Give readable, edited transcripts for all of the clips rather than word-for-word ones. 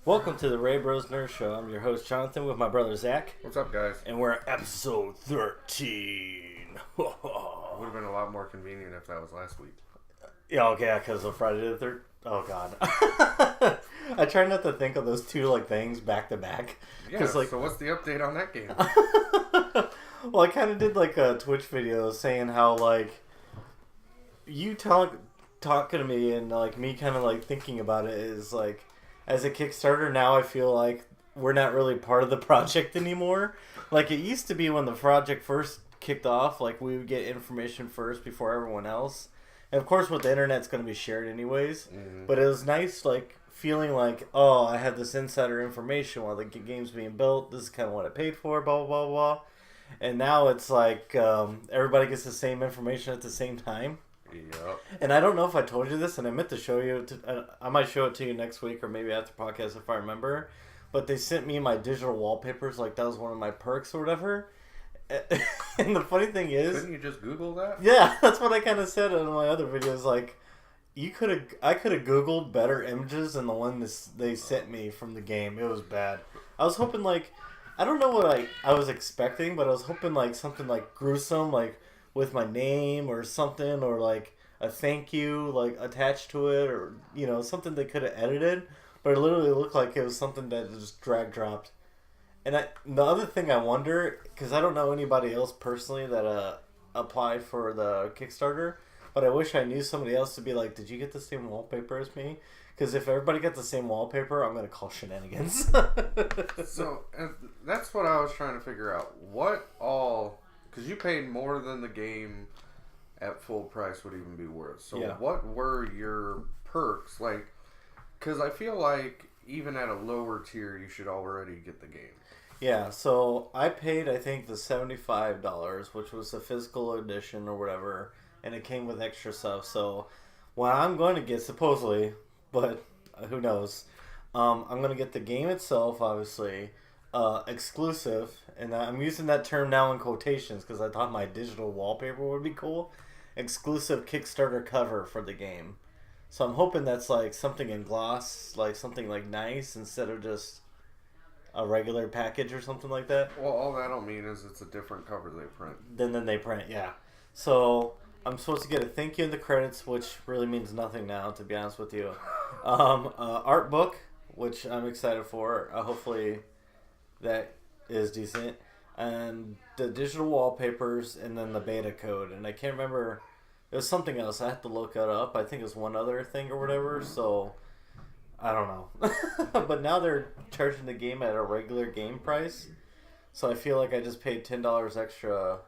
Welcome to the Ray Bros Nerd Show. I'm your host, Jonathan, with my brother, Zach. What's up, guys? And we're at episode 13. Would have been a lot more convenient if that was last week. Yeah, okay, because of Friday the 13th. Oh, God. I try not to think of those two things back to back. Yeah, so what's the update on that game? Well, I kind of did a Twitch video saying how, you talking to me and, me kind of, thinking about it is, as a Kickstarter, now I feel like we're not really part of the project anymore. It used to be when the project first kicked off, we would get information first before everyone else. And of course, with the internet's going to be shared anyways. Mm-hmm. But it was nice, feeling oh, I had this insider information while the game's being built. This is kind of what I paid for, blah, blah, blah, blah. And now it's everybody gets the same information at the same time. Yep. And I don't know if I told you this, and I meant to show you. I might show it to you next week or maybe after podcast if I remember. But they sent me my digital wallpapers, that was one of my perks or whatever. And the funny thing is, couldn't you just Google that? Yeah, that's what I kind of said in my other videos. I could have Googled better images than the one they sent me from the game. It was bad. I was hoping I don't know what I was expecting, but I was hoping something gruesome, with my name or something, or a thank you attached to it, or something they could have edited. But it literally looked like it was something that just drag dropped. And the other thing I wonder, because I don't know anybody else personally that applied for the Kickstarter, but I wish I knew somebody else to be did you get the same wallpaper as me? Because if everybody got the same wallpaper, I'm going to call shenanigans. So, and that's what I was trying to figure out. What all... Because you paid more than the game at full price would even be worth. So yeah. What were your perks? Because I feel like even at a lower tier, you should already get the game. Yeah, so I paid, I think, the $75, which was the physical edition or whatever, and it came with extra stuff. So what I'm going to get, supposedly, but who knows, I'm going to get the game itself, obviously, exclusive, and I'm using that term now in quotations because I thought my digital wallpaper would be cool. Exclusive Kickstarter cover for the game. So I'm hoping that's something in gloss, something nice instead of just a regular package or something like that. Well, all that'll mean is it's a different cover they print. Then they print, yeah. So I'm supposed to get a thank you in the credits, which really means nothing now, to be honest with you. Art book, which I'm excited for. Hopefully that is decent. And the digital wallpapers, and then the beta code. And I can't remember. It was something else. I have to look it up. I think it was one other thing or whatever. So I don't know. But now they're charging the game at a regular game price. So I feel like I just paid $10 extra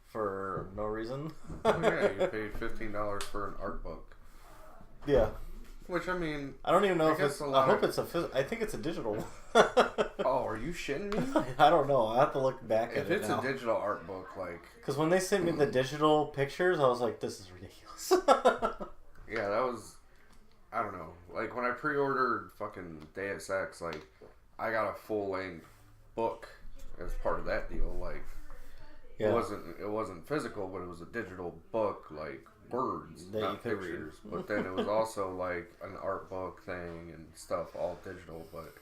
for no reason. Oh, yeah, you paid $15 for an art book. Yeah. Which, I mean... I don't even know if it's... I hope it's I think it's a digital one. Oh, are you shitting me? I don't know. I have to look back at it If it's now. a digital art book, Because when they sent me the digital pictures, I was like, this is ridiculous. Yeah, that was... I don't know. When I pre-ordered fucking Deus Ex, I got a full-length book as part of that deal. Yeah. It wasn't physical, but it was a digital book, words, that not pictures. But then it was also an art book thing and stuff, all digital. But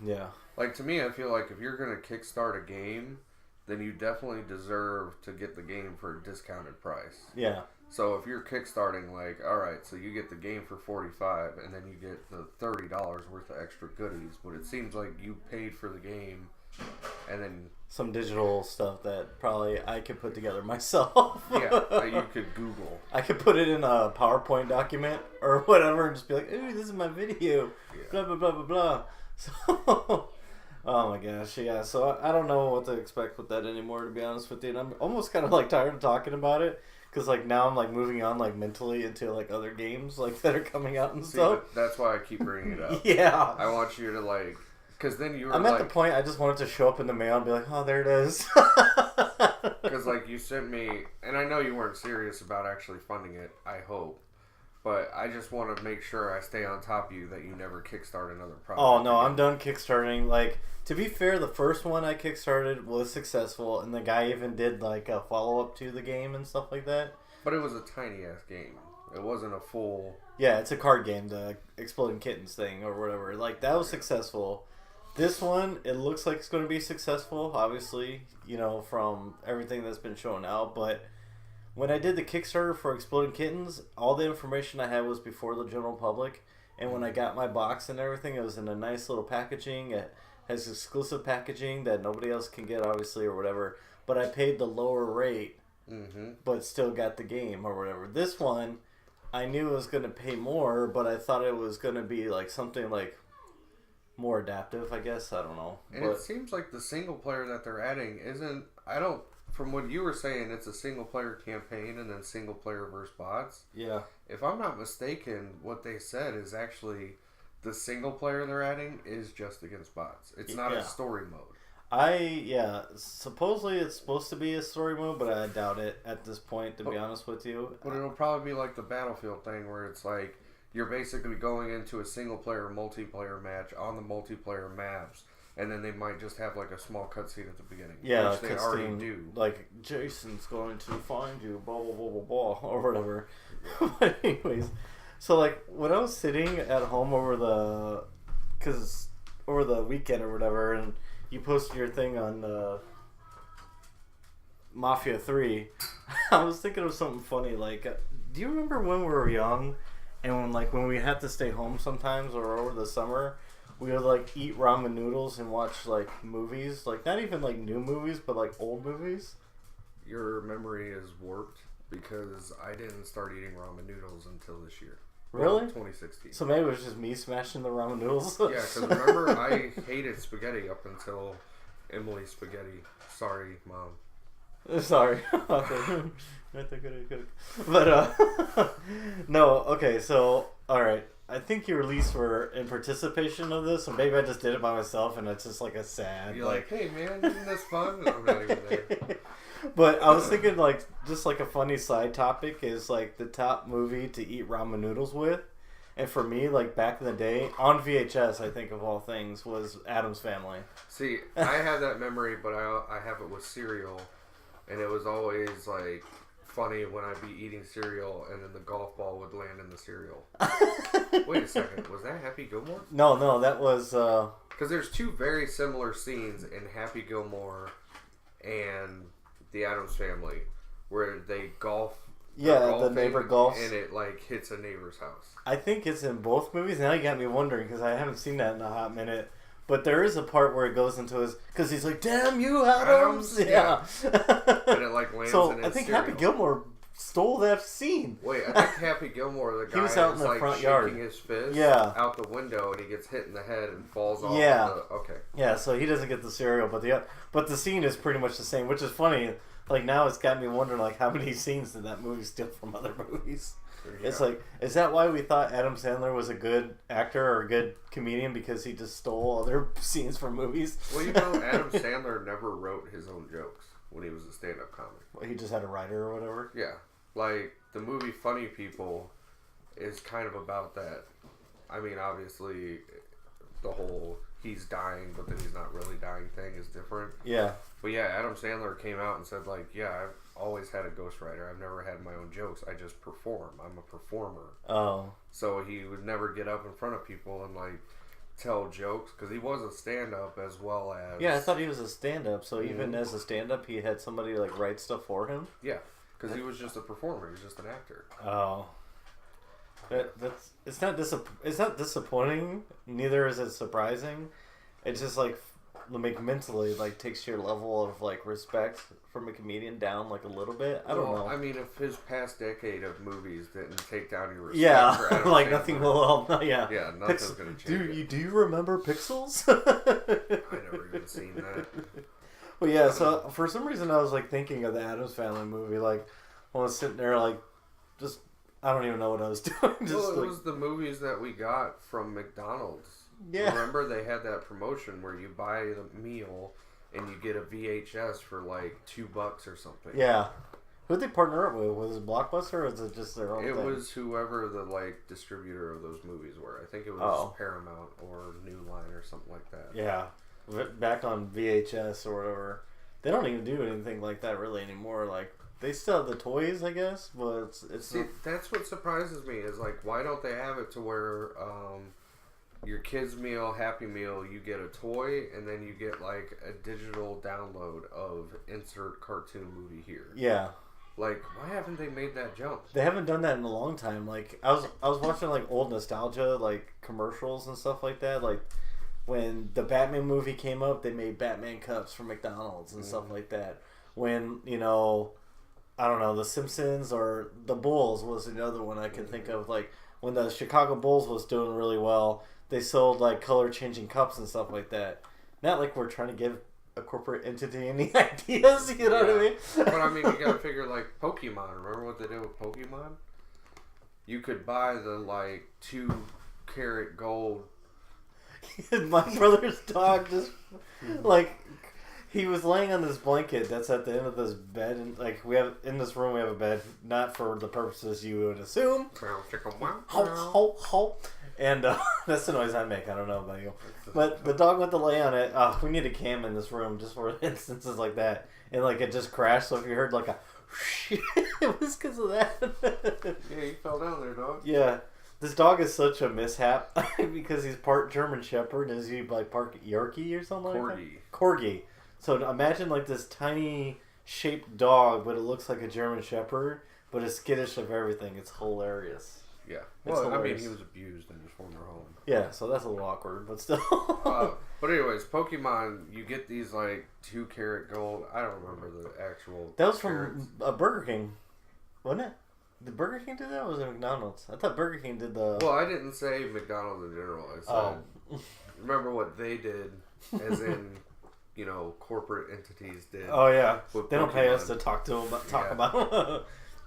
yeah, to me, I feel like if you're gonna kickstart a game, then you definitely deserve to get the game for a discounted price. Yeah. So if you're kickstarting, all right, so you get the game for $45, and then you get the $30 worth of extra goodies. But it seems like you paid for the game, and then some digital stuff that probably I could put together myself. Yeah, that you could Google. I could put it in a PowerPoint document or whatever, and just be like, "Ooh, this is my video." Yeah. Blah blah blah blah blah. So, oh my gosh, yeah. So I don't know what to expect with that anymore, to be honest with you. And I'm almost kind of tired of talking about it. Because now I'm moving on mentally into other games that are coming out and stuff. That's why I keep bringing it up. Yeah. I want you to because then you were I'm at the point I just want it to show up in the mail and be like, oh, there it is. Because you sent me, and I know you weren't serious about actually funding it, I hope. But I just want to make sure I stay on top of you that you never kickstart another project. Oh, no, I'm done kickstarting. To be fair, the first one I kickstarted was successful, and the guy even did a follow-up to the game and stuff like that. But it was a tiny-ass game. It wasn't a full... Yeah, it's a card game, the Exploding Kittens thing or whatever. Like, that was successful. This one, it looks like it's going to be successful, obviously, you know, from everything that's been shown out. But when I did the Kickstarter for Exploding Kittens, all the information I had was before the general public. And when I got my box and everything, it was in a nice little packaging. It has exclusive packaging that nobody else can get, obviously, or whatever. But I paid the lower rate, but still got the game or whatever. This one, I knew I was going to pay more, but I thought it was going to be like something like more adaptive, I guess. I don't know. And it seems like the single player that they're adding isn't... From what you were saying, it's a single player campaign and then single player versus bots. Yeah. If I'm not mistaken, what they said is actually the single player they're adding is just against bots. It's not a story mode. Supposedly it's supposed to be a story mode, but I doubt it at this point, to be honest with you. But it'll probably be like the Battlefield thing where it's like you're basically going into a single player multiplayer match on the multiplayer maps, and then they might just have like a small cutscene at the beginning. Yeah, which they already do. Like, Jason's going to find you, blah, blah, blah, blah, blah, or whatever. But anyways, so like when I was sitting at home over the weekend or whatever, and you posted your thing on Mafia 3, I was thinking of something funny. Like, do you remember when we were young and when we had to stay home sometimes or over the summer, we would like eat ramen noodles and watch like movies, like not even like new movies, but like old movies? Your memory is warped because I didn't start eating ramen noodles until this year. Really? 2016. So maybe it was just me smashing the ramen noodles? Yeah, because remember, I hated spaghetti up until Emily's spaghetti. Sorry, Mom. Sorry. But, no, okay, so, alright. I think you at least were in participation of this, and maybe I just did it by myself, and it's just like a sad... You're like, hey man, isn't this fun? And I'm not even there. But I was thinking, like, just like a funny side topic is, like, the top movie to eat ramen noodles with. And for me, like, back in the day, on VHS, I think, of all things, was Addams Family. See, I have that memory, but I have it with cereal. And it was always, like, funny when I'd be eating cereal and then the golf ball would land in the cereal. Wait a second, was that Happy Gilmore? No, that was... Because there's two very similar scenes in Happy Gilmore and the Addams Family where they golf. Yeah, the neighbor golfs. And it, like, hits a neighbor's house. I think it's in both movies. Now you got me wondering because I haven't seen that in a hot minute. But there is a part where it goes into his... Because he's like, damn you, Addams! Yeah. And it, like, lands in his I think cereal. Happy Gilmore stole that scene. Wait, I think Happy Gilmore, the guy was out in the like front shaking yard. his fist out the window and he gets hit in the head and falls off. Okay. Yeah, so he doesn't get the cereal, but the scene is pretty much the same, which is funny. Like, now it's got me wondering, like, how many scenes did that movie steal from other movies? Yeah. It's like, is that why we thought Adam Sandler was a good actor or a good comedian because he just stole other scenes from movies? Well, you know, Adam Sandler never wrote his own jokes when he was a stand-up comic. Well, he just had a writer or whatever? Yeah. Like, the movie Funny People is kind of about that. I mean, obviously, the whole he's dying, but then he's not really dying thing is different. Yeah. But yeah, Adam Sandler came out and said, like, yeah, I've always had a ghostwriter. I've never had my own jokes. I just perform. I'm a performer. Oh. So he would never get up in front of people and, like, tell jokes because he was a stand-up as well as... Yeah, I thought he was a stand-up. So even as a stand-up, he had somebody, like, write stuff for him? Yeah, because he was just a performer. He was just an actor. Oh. It's not disappointing. Neither is it surprising. It's just like mentally like takes your level of like respect from a comedian down like a little bit. I don't know. I mean, if his past decade of movies didn't take down your respect, for Adam like Sandler, nothing will. Yeah, nothing's gonna change. Do you remember Pixels? I never even seen that. Well, yeah. So for some reason, I was like thinking of the Addams Family movie. Like I was sitting there, like just. I don't even know what I was doing. It was the movies that we got from McDonald's. Yeah. Remember they had that promotion where you buy the meal and you get a VHS for like $2 or something. Yeah. Who'd they partner up with? Was it Blockbuster or was it just their own thing? It was whoever the like distributor of those movies were. I think it was Paramount or New Line or something like that. Yeah. Back on VHS or whatever. They don't even do anything like that really anymore. Like they still have the toys, I guess, but it's see, that's what surprises me is like, why don't they have it to where your kids meal, Happy Meal, you get a toy and then you get like a digital download of insert cartoon movie here. Yeah. Like, why haven't they made that jump? They haven't done that in a long time. Like, I was watching like old nostalgia like commercials and stuff like that. Like when the Batman movie came up, they made Batman cups for McDonald's and stuff like that. When, you know, I don't know, the Simpsons or the Bulls was another one I can think of. Like when the Chicago Bulls was doing really well, they sold like color changing cups and stuff like that. Not like we're trying to give a corporate entity any ideas, you know what I mean? But I mean, you gotta figure like Pokemon. Remember what they did with Pokemon? You could buy the like 2-karat gold. My brother's dog just like he was laying on this blanket that's at the end of this bed, and like we have in this room we have a bed, not for the purposes you would assume. Ho, ho. And that's the noise I make. I don't know about you. But the dog went to lay on it. We need a cam in this room just for instances like that. And like it just crashed, so if you heard like a it was because of that. Yeah, you fell down there, dog. Yeah. This dog is such a mishap because he's part German Shepherd. Is he like part Yorkie or something like that? Corgi. So imagine like this tiny shaped dog, but it looks like a German Shepherd, but it's skittish of everything. It's hilarious. Yeah. Well, I mean, he was abused in his former home. Yeah, so that's a little awkward, but still. But anyways, Pokemon, you get these like 2-karat gold. I don't remember the actual. That was from Burger King, wasn't it? Did Burger King do that, or was it McDonald's? I thought Burger King did the... Well, I didn't say McDonald's in general. I said, remember what they did, as in, you know, corporate entities did. Oh, yeah. They don't Pokemon. pay us to talk to them, about them.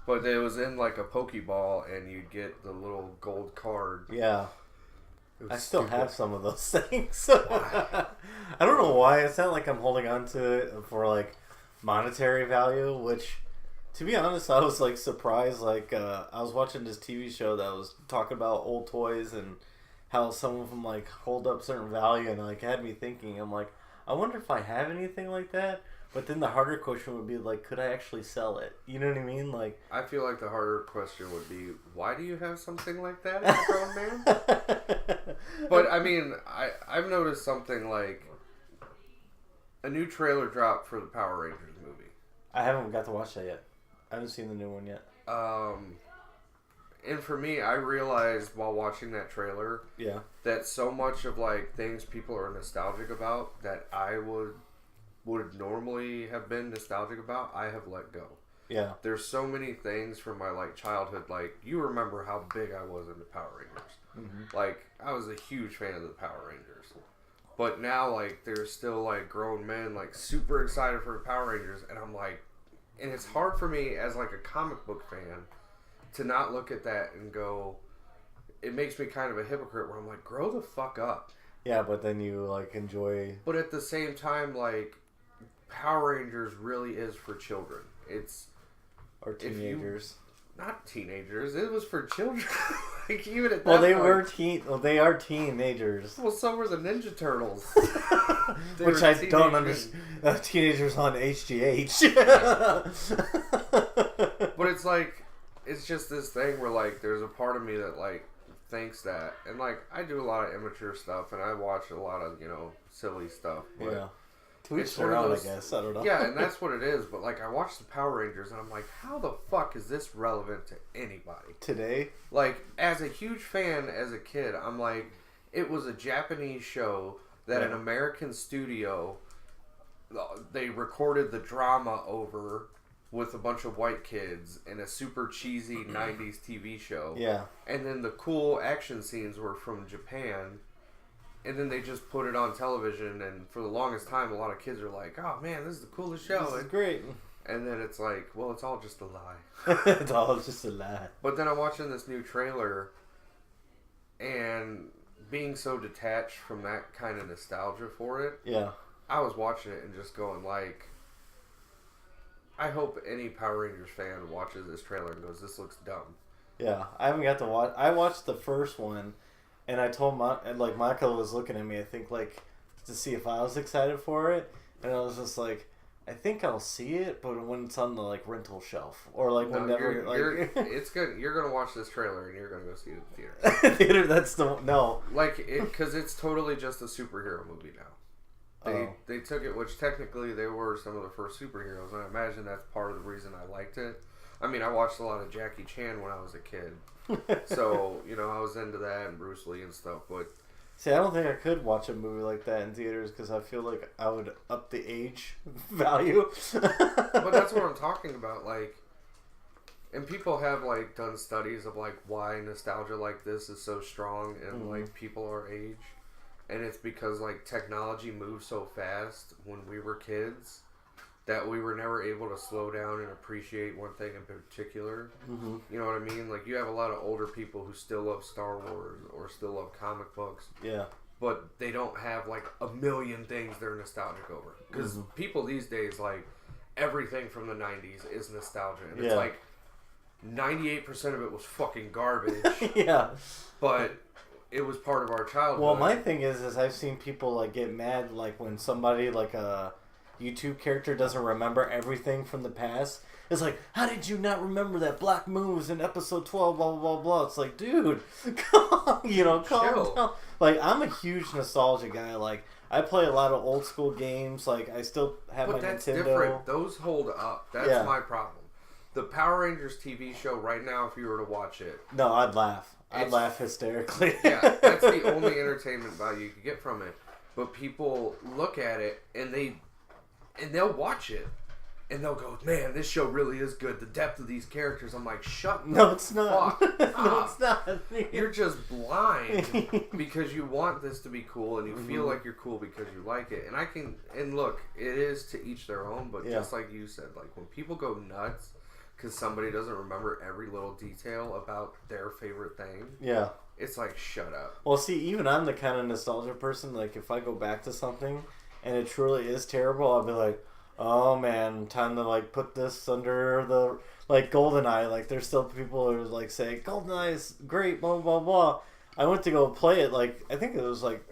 But it was in, like, a Pokeball, and you'd get the little gold card. Yeah. I still have some of those things. I don't know why. It's not like I'm holding on to it for, like, monetary value, which... To be honest, I was like surprised. Like I was watching this TV show that was talking about old toys and how some of them like hold up certain value, and like had me thinking. I'm like, I wonder if I have anything like that. But then the harder question would be like, could I actually sell it? You know what I mean? Like, I feel like the harder question would be, why do you have something like that as a grown man? But I mean, I've noticed something like a new trailer dropped for the Power Rangers movie. I haven't got to watch that yet. I haven't seen the new one yet. And for me, I realized while watching that trailer, that so much of like things people are nostalgic about that I would normally have been nostalgic about, I have let go. Yeah. There's so many things from my like childhood, like you remember how big I was into Power Rangers. Mm-hmm. Like I was a huge fan of the Power Rangers. But now like there's still like grown men like super excited for the Power Rangers, and I'm like, and it's hard for me as like a comic book fan to not look at that and go, it makes me kind of a hypocrite where I'm like, grow the fuck up. Yeah, but then you like enjoy. But at the same time, like Power Rangers really is for children. It's or teenagers. Not teenagers. It was for children. Like even at that well, they point, were Well, they are teenagers. Well, so were the Ninja Turtles. Which I don't understand. Teenagers on HGH. But it's like, it's just this thing where like, there's a part of me that like thinks that, and like I do a lot of immature stuff, and I watch a lot of silly stuff. But yeah. To each their own, I guess. I don't know. Yeah, and that's what it is. But like, I watch the Power Rangers, and I'm like, how the fuck is this relevant to anybody today? Like, as a huge fan as a kid, I'm like, it was a Japanese show that an American studio, they recorded the drama over with a bunch of white kids in a super cheesy 90s TV show. Yeah. And then the cool action scenes were from Japan. And then they just put it on television, and for the longest time, a lot of kids are like, oh man, this is the coolest show. This is great. And then it's like, well, it's all just a lie. It's all just a lie. But then I'm watching this new trailer, and being so detached from that kind of nostalgia for it, I was watching it and just going like, I hope any Power Rangers fan watches this trailer and goes, this looks dumb. Yeah, I haven't got to watch. I watched the first one. And I told Michael was looking at me, I think, like, to see if I was excited for it. And I was just like, I think I'll see it, but when it's on the like rental shelf or like whenever, it's good. You're gonna watch this trailer and you're gonna go see it in the theater. Theater, that's the no. Like it, because it's totally just a superhero movie now. They took it, which technically they were some of the first superheroes, and I imagine that's part of the reason I liked it. I mean, I watched a lot of Jackie Chan when I was a kid, so I was into that and Bruce Lee and stuff. But see, I don't think I could watch a movie like that in theaters because I feel like I would up the age value. But that's what I'm talking about, like. And people have like done studies of like why nostalgia like this is so strong in like people our age, and it's because like technology moved so fast when we were kids that we were never able to slow down and appreciate one thing in particular. Mm-hmm. You know what I mean? Like you have a lot of older people who still love Star Wars or still love comic books. Yeah. But they don't have like a million things they're nostalgic over. Because people these days, like everything from the 90s is nostalgia. And it's like 98% of it was fucking garbage. Yeah. But it was part of our childhood. Well, my thing is I've seen people like get mad like when somebody like a YouTube character doesn't remember everything from the past. It's like, how did you not remember that Black Moon was in episode 12, blah, blah, blah, blah. It's like, dude, calm down. Like, I'm a huge nostalgia guy. Like, I play a lot of old school games. Like, I still have my that's Nintendo. Different. Those hold up. That's my problem. The Power Rangers TV show right now, if you were to watch it. No, I'd laugh. I'd laugh hysterically. Yeah, that's the only entertainment value you could get from it. But people look at it and they'll watch it and they'll go, man, this show really is good. The depth of these characters. I'm like, shut the No, it's not. fuck up. No, it's not. You're just blind because you want this to be cool and you feel like you're cool because you like it. And look, it is to each their own, but just like you said, like when people go nuts because somebody doesn't remember every little detail about their favorite thing. Yeah. It's like, shut up. Well, see, even I'm the kind of nostalgia person, like, if I go back to something and it truly is terrible, I'll be like, oh, man, time to, like, put this under the, like, GoldenEye. Like, there's still people who, like, say, GoldenEye is great, blah, blah, blah. I went to go play it, like, I think it was, like,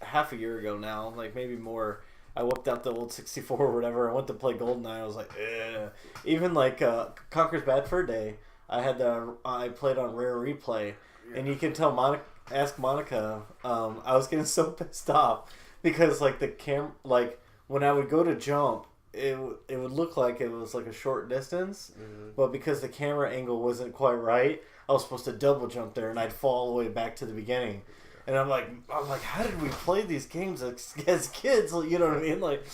half a year ago now, like, maybe more. I whipped out the old 64 or whatever. I went to play GoldenEye. I was like, ugh. Even, like, Conker's Bad Fur Day, I played on Rare Replay. And you can tell ask Monica, I was getting so pissed off because like the like when I would go to jump, it would look like it was like a short distance, but because the camera angle wasn't quite right, I was supposed to double jump there and I'd fall all the way back to the beginning. And I'm like, how did we play these games as kids? You know what I mean? Like,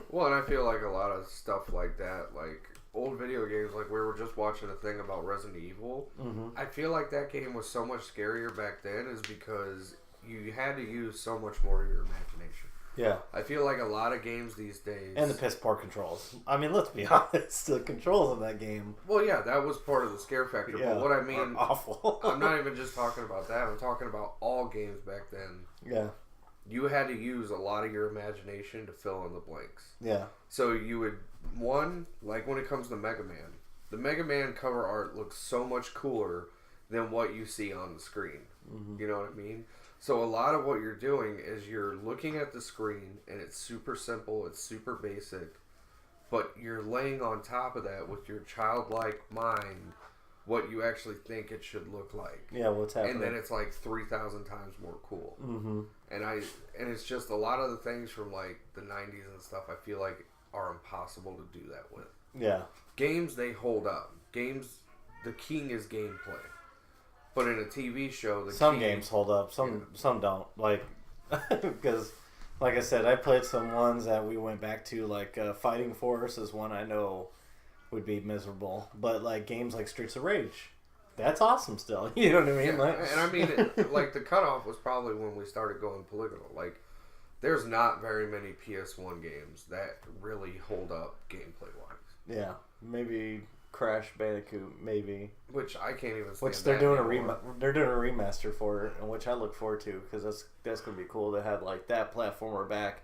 well, and I feel like a lot of stuff like that, like old video games, like we were just watching a thing about Resident Evil. I feel like that game was so much scarier back then is because you had to use so much more of your imagination. Yeah. I feel like a lot of games these days... And the piss poor controls. I mean, let's be honest, the controls in that game... Well, yeah, that was part of the scare factor, but what I mean... awful. I'm not even just talking about that, I'm talking about all games back then. Yeah. You had to use a lot of your imagination to fill in the blanks. Yeah. So you would... One, like when it comes to Mega Man, the Mega Man cover art looks so much cooler than what you see on the screen. You know what I mean? So a lot of what you're doing is you're looking at the screen and it's super simple, it's super basic, but you're laying on top of that with your childlike mind what you actually think it should look like. Yeah, what's happening. And then it's like 3,000 times more cool. And it's just a lot of the things from like the 90s and stuff I feel like are impossible to do that with. Yeah. Games, they hold up. Games, the king is gameplay. But in a TV show, some games hold up. Some don't. Like, because, like I said, I played some ones that we went back to. Like, Fighting Force is one I know would be miserable. But, like, games like Streets of Rage, that's awesome still. You know what I mean? Yeah, like, and I mean, like, the cutoff was probably when we started going polygonal. Like, there's not very many PS1 games that really hold up gameplay-wise. Yeah. Maybe Crash Bandicoot, maybe. Which I can't even stand. Which they're doing they're doing a remaster for, and which I look forward to because that's gonna be cool to have like that platformer back.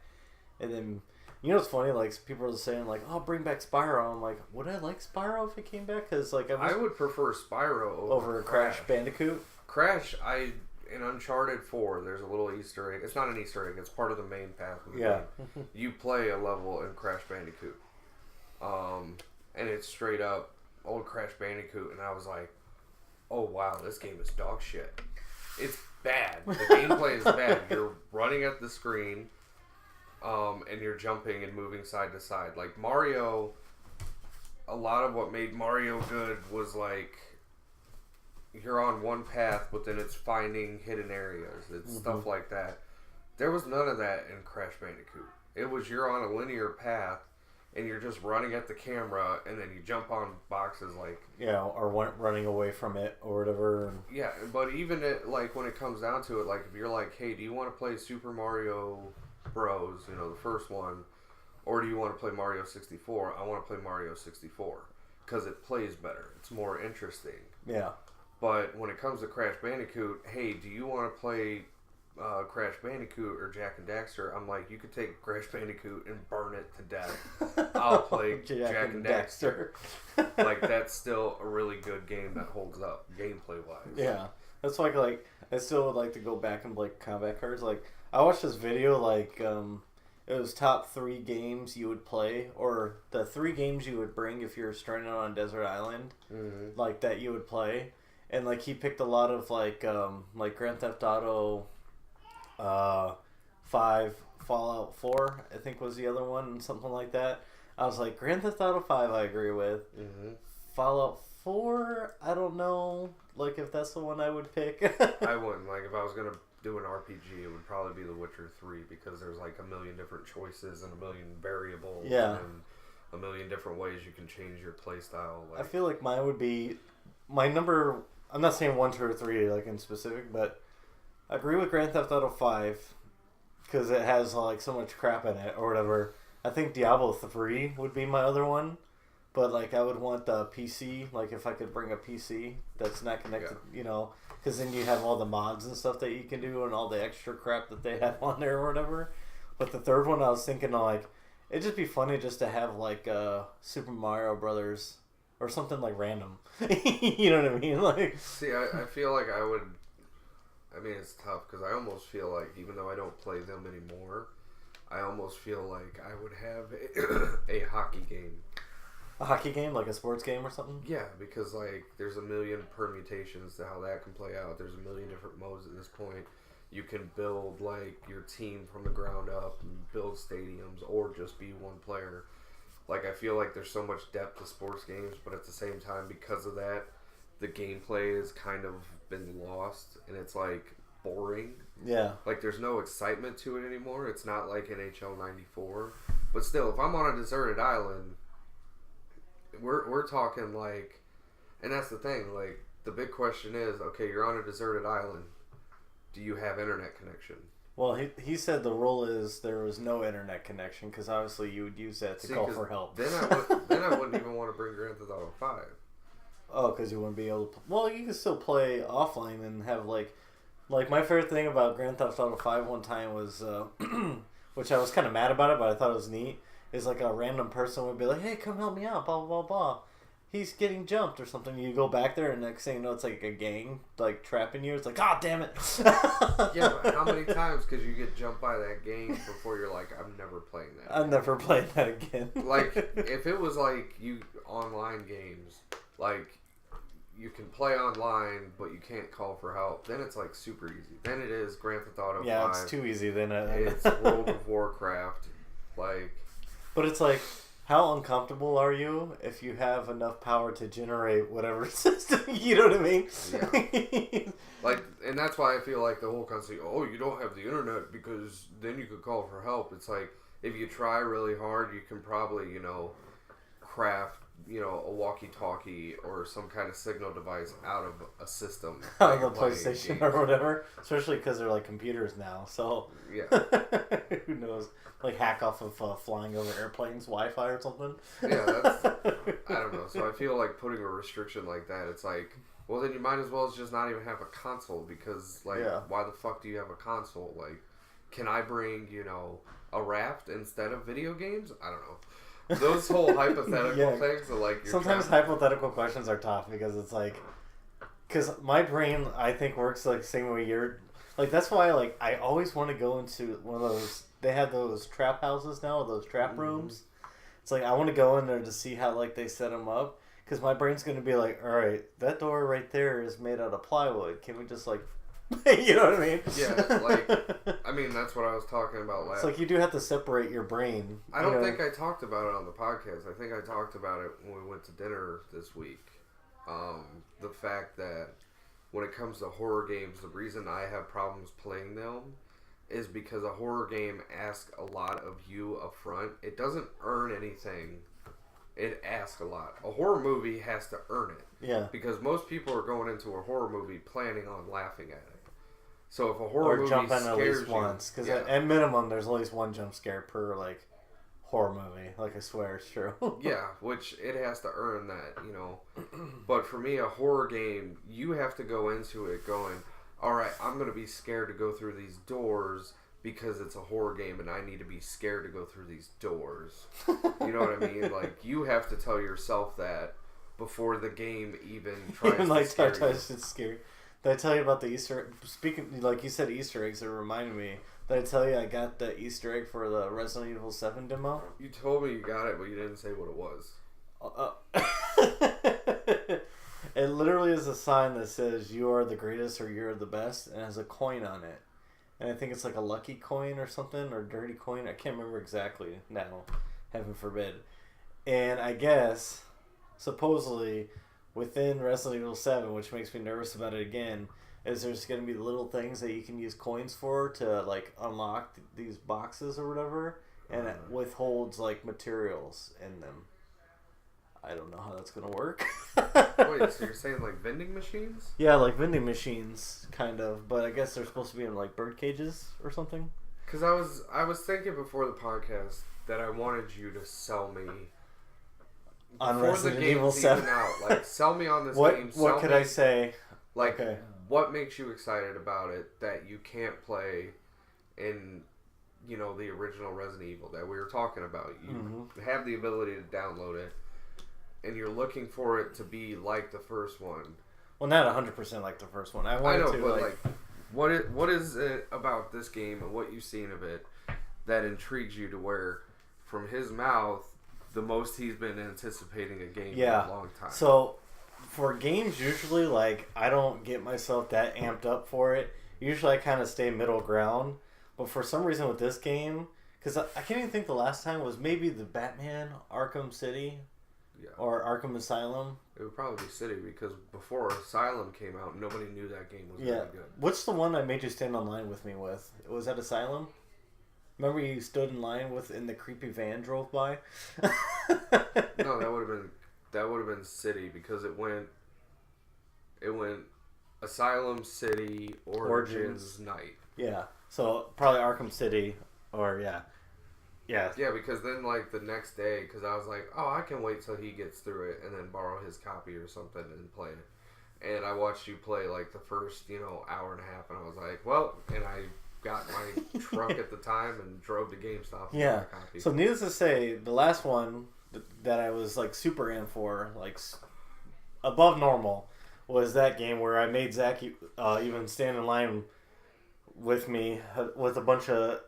And then you know what's funny? Like people are saying like, "Oh, bring back Spyro." I'm like, would I like Spyro if it came back? Because like I would prefer Spyro over Crash Bandicoot. Crash, in Uncharted 4, there's a little Easter egg. It's not an Easter egg. It's part of the main path of the game. You play a level in Crash Bandicoot. and it's straight up old Crash Bandicoot, and I was like, oh wow, this game is dog shit. It's bad. The gameplay is bad. You're running at the screen, and you're jumping and moving side to side. Like Mario, a lot of what made Mario good was like you're on one path, but then it's finding hidden areas. It's stuff like that. There was none of that in Crash Bandicoot. It was you're on a linear path, and you're just running at the camera, and then you jump on boxes like... Yeah, or running away from it, or whatever. Yeah, but even like when it comes down to it, like if you're like, hey, do you want to play Super Mario Bros., you know, the first one, or do you want to play Mario 64? I want to play Mario 64, because it plays better. It's more interesting. Yeah. But when it comes to Crash Bandicoot, hey, do you want to play Crash Bandicoot or Jak and Daxter? I'm like, you could take Crash Bandicoot and burn it to death. I'll play Jak and Daxter. Like, that's still a really good game that holds up, gameplay-wise. Yeah. That's why, like, I still would like to go back and play combat cards. Like, I watched this video, like, it was top 3 games you would play, or the 3 games you would bring if you're stranded on a desert island, like, that you would play. And, like, he picked a lot of, like Grand Theft Auto 5, Fallout 4, I think was the other one, something like that. I was like, Grand Theft Auto 5, I agree with. Fallout 4, I don't know, like, if that's the one I would pick. I wouldn't. Like, if I was going to do an RPG, it would probably be The Witcher 3, because there's, like, a million different choices and a million variables. Yeah. And a million different ways you can change your playstyle. Like, I feel like mine would be... My number... I'm not saying 1, 2, or 3, like, in specific, but I agree with Grand Theft Auto 5 because it has, like, so much crap in it or whatever. I think Diablo 3 would be my other one, but, like, I would want the PC, like, if I could bring a PC that's not connected, you know, because then you have all the mods and stuff that you can do and all the extra crap that they have on there or whatever. But the third one, I was thinking, like, it'd just be funny just to have, like, Super Mario Brothers or something, like, random. You know what I mean? Like, see, I feel like I would... I mean, it's tough because I almost feel like, even though I don't play them anymore, I almost feel like I would have a hockey game. A hockey game? Like a sports game or something? Yeah, because, like, there's a million permutations to how that can play out. There's a million different modes at this point. You can build, like, your team from the ground up and build stadiums or just be one player. Like, I feel like there's so much depth to sports games, but at the same time, because of that, the gameplay has kind of been lost, and it's, like, boring. Yeah. Like, there's no excitement to it anymore. It's not like NHL 94. But still, if I'm on a deserted island, we're talking, like... And that's the thing, like, the big question is, okay, you're on a deserted island. Do you have internet connection? Well, he said the rule is there was no internet connection, because obviously you would use that to call for help. Then I wouldn't even want to bring Grand Theft Auto 5. Oh, because you wouldn't be able to... Well, you can still play offline and have, like... Like, my favorite thing about Grand Theft Auto 5 one time was... which I was kind of mad about it, but I thought it was neat. Is, like, a random person would be like, hey, come help me out, blah, blah, blah, blah. He's getting jumped or something. You go back there, and next thing you know, it's like a gang, like, trapping you. It's like, God damn it. Yeah, but how many times could you get jumped by that gang before you're like, I'm never playing that I'm never playing that again. Like, if it was, like, you online games, like, you can play online, but you can't call for help, then it's, like, super easy. Then it is Grand Theft Auto 5. Yeah, it's too easy then. It's World of Warcraft. Like... But it's like... How uncomfortable are you if you have enough power to generate whatever system? You know what I mean? Yeah. Like, and that's why I feel like the whole concept, oh, you don't have the internet because then you could call for help. It's like, if you try really hard, you can probably, you know, craft, you know, a walkie-talkie or some kind of signal device out of a system. Out of a PlayStation or whatever. Especially because they're like computers now. So, yeah. Who knows? Like hack off of flying over airplanes, Wi-Fi or something. Yeah, that's... I don't know. So I feel like putting a restriction like that, it's like, well, then you might as well just not even have a console because, like, why the fuck do you have a console? Like, can I bring, you know, a raft instead of video games? I don't know. Those whole hypothetical things are like... Sometimes hypothetical questions are tough because it's like... Because my brain, I think, works like the same way you're... Like, that's why, like, I always want to go into one of those... They have those trap houses now, those trap rooms. It's like I want to go in there to see how like they set them up, because my brain's gonna be like, all right, that door right there is made out of plywood. Can we just like, you know what I mean? Yeah, like I mean that's what I was talking about last. It's like you do have to separate your brain. I don't think I talked about it on the podcast. I think I talked about it when we went to dinner this week. The fact that when it comes to horror games, the reason I have problems playing them is because a horror game asks a lot of you up front. It doesn't earn anything. It asks a lot. A horror movie has to earn it. Yeah. Because most people are going into a horror movie planning on laughing at it. So if a horror movie jump in scares at least you, once, because at minimum there's at least one jump scare per like horror movie. Like I swear it's true. Yeah, which it has to earn that, you know. But for me, a horror game, you have to go into it going, all right, I'm going to be scared to go through these doors because it's a horror game and I need to be scared to go through these doors. You know what I mean? Like, you have to tell yourself that before the game even tries even to like scare you. it's scary. Did I tell you about the Easter? Speaking, like you said, Easter eggs. It reminded me. Did I tell you I got the Easter egg for the Resident Evil 7 demo? You told me you got it, but you didn't say what it was. It literally is a sign that says "You are the greatest" or "You're the best," and it has a coin on it. And I think it's like a lucky coin or something, or dirty coin. I can't remember exactly now. Heaven forbid. And I guess, supposedly, within Resident Evil 7, which makes me nervous about it again, is there's going to be little things that you can use coins for to, like, unlock these boxes or whatever. And it withholds, like, materials in them. I don't know how that's going to work. Wait, so you're saying, like, vending machines? Yeah, like vending machines, kind of. But I guess they're supposed to be in, like, bird cages or something. Because I was thinking before the podcast that I wanted you to sell me on Resident Evil 7. Out. Like, sell me on this game. What could I say? Like, what makes you excited about it that you can't play in, you know, the original Resident Evil that we were talking about? You have the ability to download it, and you're looking for it to be like the first one. Well, not 100% like the first one. I know, but like what is it about this game and what you've seen of it that intrigues you to where, from his mouth, the most he's been anticipating a game in a long time? So, for games, usually, like, I don't get myself that amped up for it. Usually, I kind of stay middle ground. But for some reason with this game, because I can't even think the last time was maybe the Batman Arkham City. Yeah. Or Arkham Asylum. It would probably be City, because before Asylum came out, nobody knew that game was really good. What's the one I made you stand on line with me with? Was that Asylum? Remember you stood in line with and the creepy van drove by? No, that would have been City, because it went Asylum, City, Origins, Night. Yeah. So probably Arkham City or Yeah, because then, like, the next day, because I was like, oh, I can wait till he gets through it and then borrow his copy or something and play it. And I watched you play, like, the first, hour and a half, and I was like, well, and I got my truck at the time and drove to GameStop and got my copy. So needless to say, the last one that I was, like, super in for, like, above normal, was that game where I made Zach even stand in line with me with a bunch of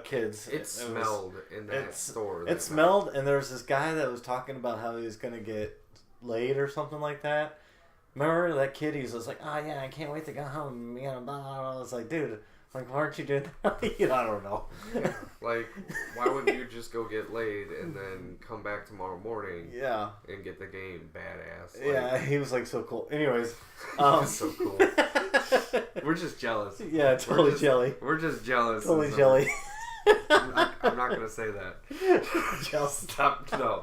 kids. It smelled in that store. It smelled, and there was this guy that was talking about how he was going to get laid or something like that. Remember that kid? He was like, oh yeah, I can't wait to go home. I was like, dude, like, why aren't you doing that? I don't know. Yeah, like, why wouldn't you just go get laid and then come back tomorrow morning? Yeah. And get the game badass. Like, yeah, he was like so cool. Anyways, so cool. We're just jealous. Yeah, totally jelly. We're just jealous. Totally jelly. I'm not gonna say that. Just stop. No.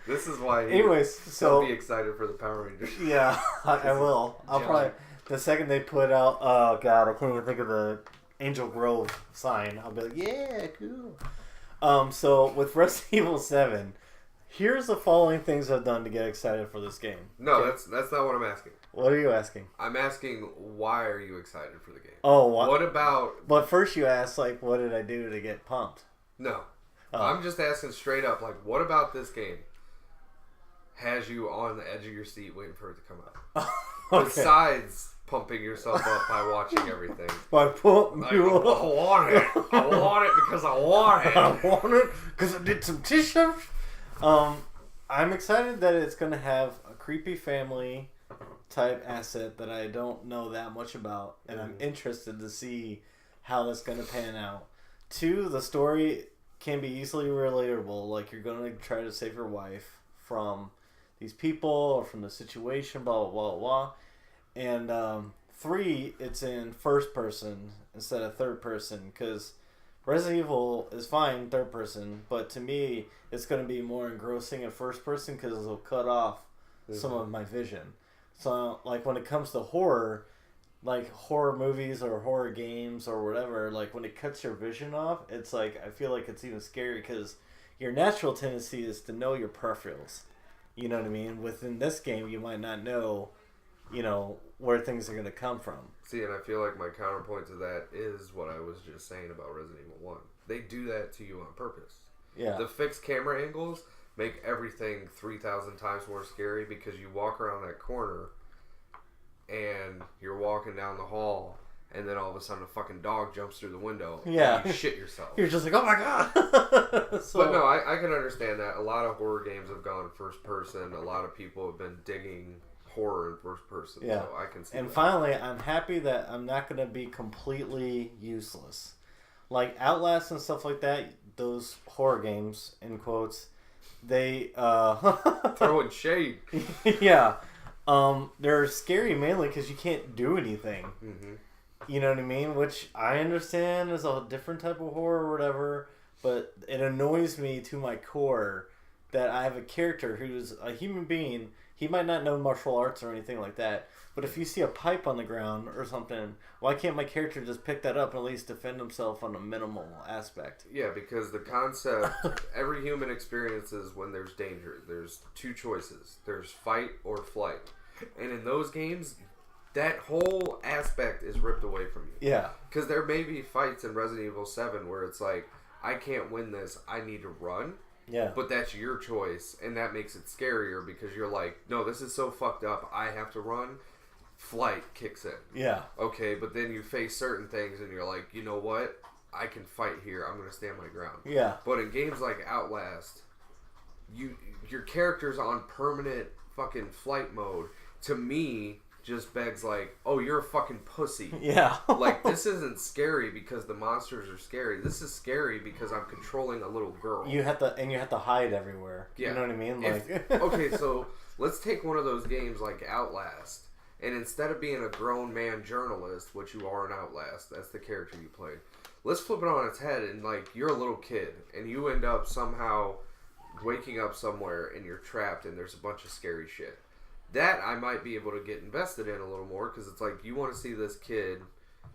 This is why. Anyways, so be excited for the Power Rangers. Yeah, I will. I'll probably the second they put out. Oh God, I can't even think of the Angel Grove sign. I'll be like, yeah, cool. So with Resident Evil 7, here's the following things I've done to get excited for this game. No, okay. That's not what I'm asking. What are you asking? I'm asking, why are you excited for the game? Oh, what about... But first you asked, like, what did I do to get pumped? No. I'm just asking straight up, like, what about this game has you on the edge of your seat waiting for it to come out? Okay. Besides pumping yourself up by watching everything. By pumping you up. I want it. I want it because I want it. I want it because I did some t-shirts. I'm excited that it's going to have a creepy family type asset that I don't know that much about, and I'm interested to see how that's going to pan out. 2, the story can be easily relatable. Like, you're going to try to save your wife from these people or from the situation, blah, blah, blah, blah. And 3, it's in first person instead of third person, because Resident Evil is fine third person, but to me, it's going to be more engrossing in first person because it'll cut off some of my vision. So, like, when it comes to horror, like horror movies or horror games or whatever, like, when it cuts your vision off, it's like, I feel like it's even scary because your natural tendency is to know your peripherals. You know what I mean? Within this game, you might not know, you know, where things are going to come from. See, and I feel like my counterpoint to that is what I was just saying about Resident Evil 1. They do that to you on purpose. Yeah. The fixed camera angles make everything 3,000 times more scary because you walk around that corner and you're walking down the hall and then all of a sudden a fucking dog jumps through the window and you shit yourself. You're just like, oh my god. But no, I can understand that. A lot of horror games have gone first person. A lot of people have been digging horror in first person. Yeah. So I can see and that. Finally, I'm happy that I'm not going to be completely useless. Like Outlast and stuff like that, those horror games, in quotes, they... Throwing shade. Yeah. They're scary mainly because you can't do anything. Mm-hmm. You know what I mean? Which I understand is a different type of horror or whatever, but it annoys me to my core that I have a character who's a human being. He might not know martial arts or anything like that, but if you see a pipe on the ground or something, why can't my character just pick that up and at least defend himself on a minimal aspect? Yeah, because the concept, every human experiences when there's danger. There's 2 choices. There's fight or flight. And in those games, that whole aspect is ripped away from you. Yeah. Because there may be fights in Resident Evil 7 where it's like, I can't win this, I need to run. Yeah. But that's your choice, and that makes it scarier because you're like, no, this is so fucked up, I have to run. Flight kicks in. Yeah. Okay, but then you face certain things and you're like, you know what? I can fight here. I'm going to stand my ground. Yeah. But in games like Outlast, your character's on permanent fucking flight mode. To me, just begs like, oh, you're a fucking pussy. Yeah. Like, this isn't scary because the monsters are scary. This is scary because I'm controlling a little girl. You have to hide everywhere. Yeah. You know what I mean? Like, okay, so let's take one of those games like Outlast, and instead of being a grown man journalist, which you are in Outlast, that's the character you played. Let's flip it on its head, and like, you're a little kid, and you end up somehow waking up somewhere, and you're trapped, and there's a bunch of scary shit. That I might be able to get invested in a little more, because it's like, you want to see this kid,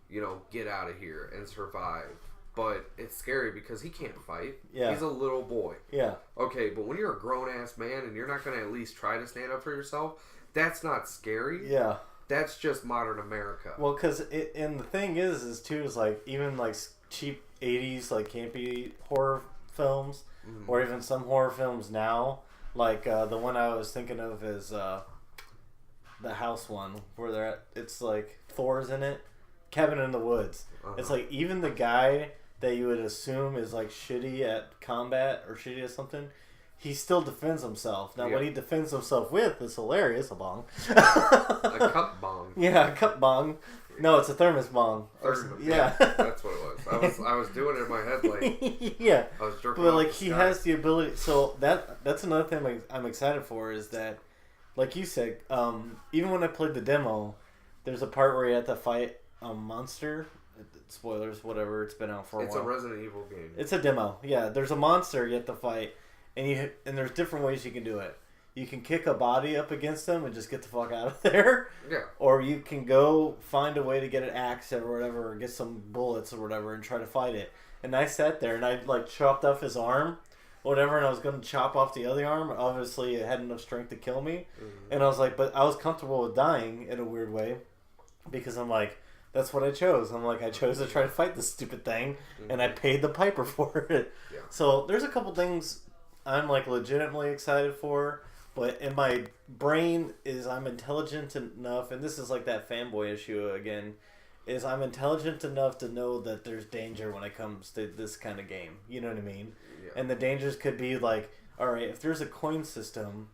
you know, get out of here and survive. But it's scary because he can't fight. Yeah. He's a little boy. Yeah. Okay, but when you're a grown-ass man and you're not going to at least try to stand up for yourself, that's not scary. Yeah. That's just modern America. Well, because and the thing is too, is like, even like cheap 80s, like campy horror films, or even some horror films now, like the one I was thinking of is the house one, where they're at, it's like Thor's in it, Cabin in the Woods. It's like, even the guy that you would assume is like shitty at combat or shitty at something, he still defends himself. Now, what he defends himself with is hilarious. A bong. A cup bong. Yeah, a cup bong. No, it's a thermos bong. Yeah. That's what it was. I was doing it in my head like... Yeah. I was jerking but off like, the he sky. has the ability... So, that's another thing I'm excited for, is that, like you said, even when I played the demo, there's a part where you have to fight a monster. Spoilers, whatever, it's been out for a while. It's a Resident Evil game. It's a demo, yeah. There's a monster you have to fight, and there's different ways you can do it. You can kick a body up against them and just get the fuck out of there. Yeah. Or you can go find a way to get an axe or whatever, or get some bullets or whatever, and try to fight it. And I sat there and I like chopped off his arm, whatever, and I was going to chop off the other arm. Obviously, it had enough strength to kill me. And I was like, but I was comfortable with dying in a weird way, because I'm like, that's what I chose. I'm like, I chose to try to fight this stupid thing, and I paid the piper for it. Yeah. So there's a couple things I'm like legitimately excited for. But in my brain I'm intelligent enough, and this is like that fanboy issue again, is I'm intelligent enough to know that there's danger when it comes to this kind of game. You know what I mean? Yeah. And the dangers could be like, all right, if there's a coin system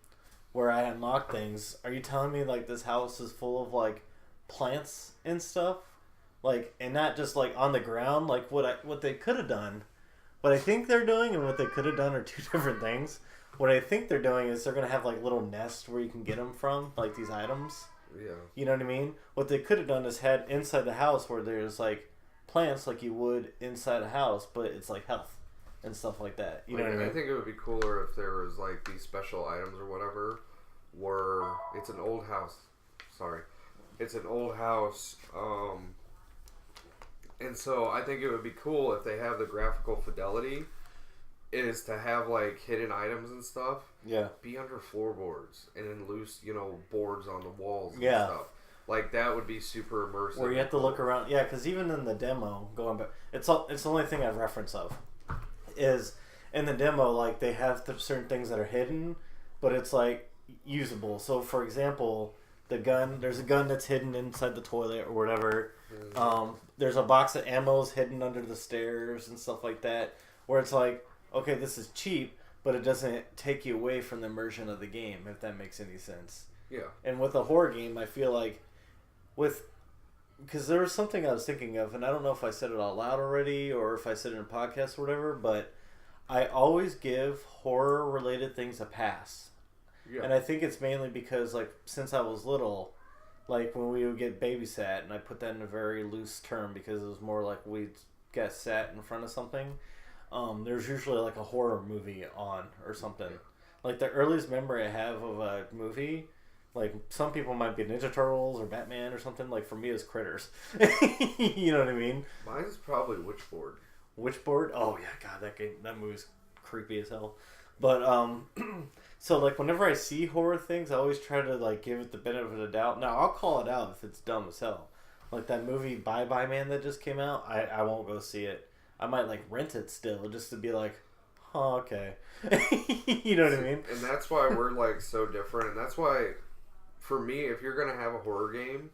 where I unlock things, are you telling me like this house is full of like plants and stuff? Like, and not just like on the ground, like what they could have done. What I think they're doing and what they could have done are two different things. What I think they're doing is they're going to have like little nests where you can get them from, like these items. Yeah. You know what I mean? What they could have done is had inside the house where there's like plants like you would inside a house, but it's like health and stuff like that. You know what I mean? I think it would be cooler if there was like these special items or whatever where it's an old house. Sorry. It's an old house. And so I think it would be cool if they have the graphical fidelity is to have like hidden items and stuff. Yeah. Be under floorboards and then loose, boards on the walls and stuff. Like that would be super immersive. Where you have to look around. Yeah, because even in the demo, going back, it's the only thing I've reference of. Is in the demo, like they have certain things that are hidden, but it's like usable. So for example, there's a gun that's hidden inside the toilet or whatever. Mm-hmm. There's a box of ammos hidden under the stairs and stuff like that, where it's like, okay, this is cheap, but it doesn't take you away from the immersion of the game, if that makes any sense. Yeah. And with a horror game, I feel like because there was something I was thinking of, and I don't know if I said it out loud already or if I said it in a podcast or whatever, but I always give horror-related things a pass. Yeah. And I think it's mainly because, like, since I was little, like, when we would get babysat, and I put that in a very loose term because it was more like we got sat in front of something, there's usually, like, a horror movie on or something. Yeah. Like, the earliest memory I have of a movie, like, some people might be Ninja Turtles or Batman or something. Like, for me, it's Critters. You know what I mean? Mine's probably Witchboard. Witchboard? Oh, yeah, God, that movie's creepy as hell. But, so, like, whenever I see horror things, I always try to, like, give it the benefit of the doubt. Now, I'll call it out if it's dumb as hell. Like, that movie Bye Bye Man that just came out, I won't go see it. I might, like, rent it still just to be like, oh, okay. You know what I mean? And that's why we're, like, so different. And that's why, for me, if you're going to have a horror game,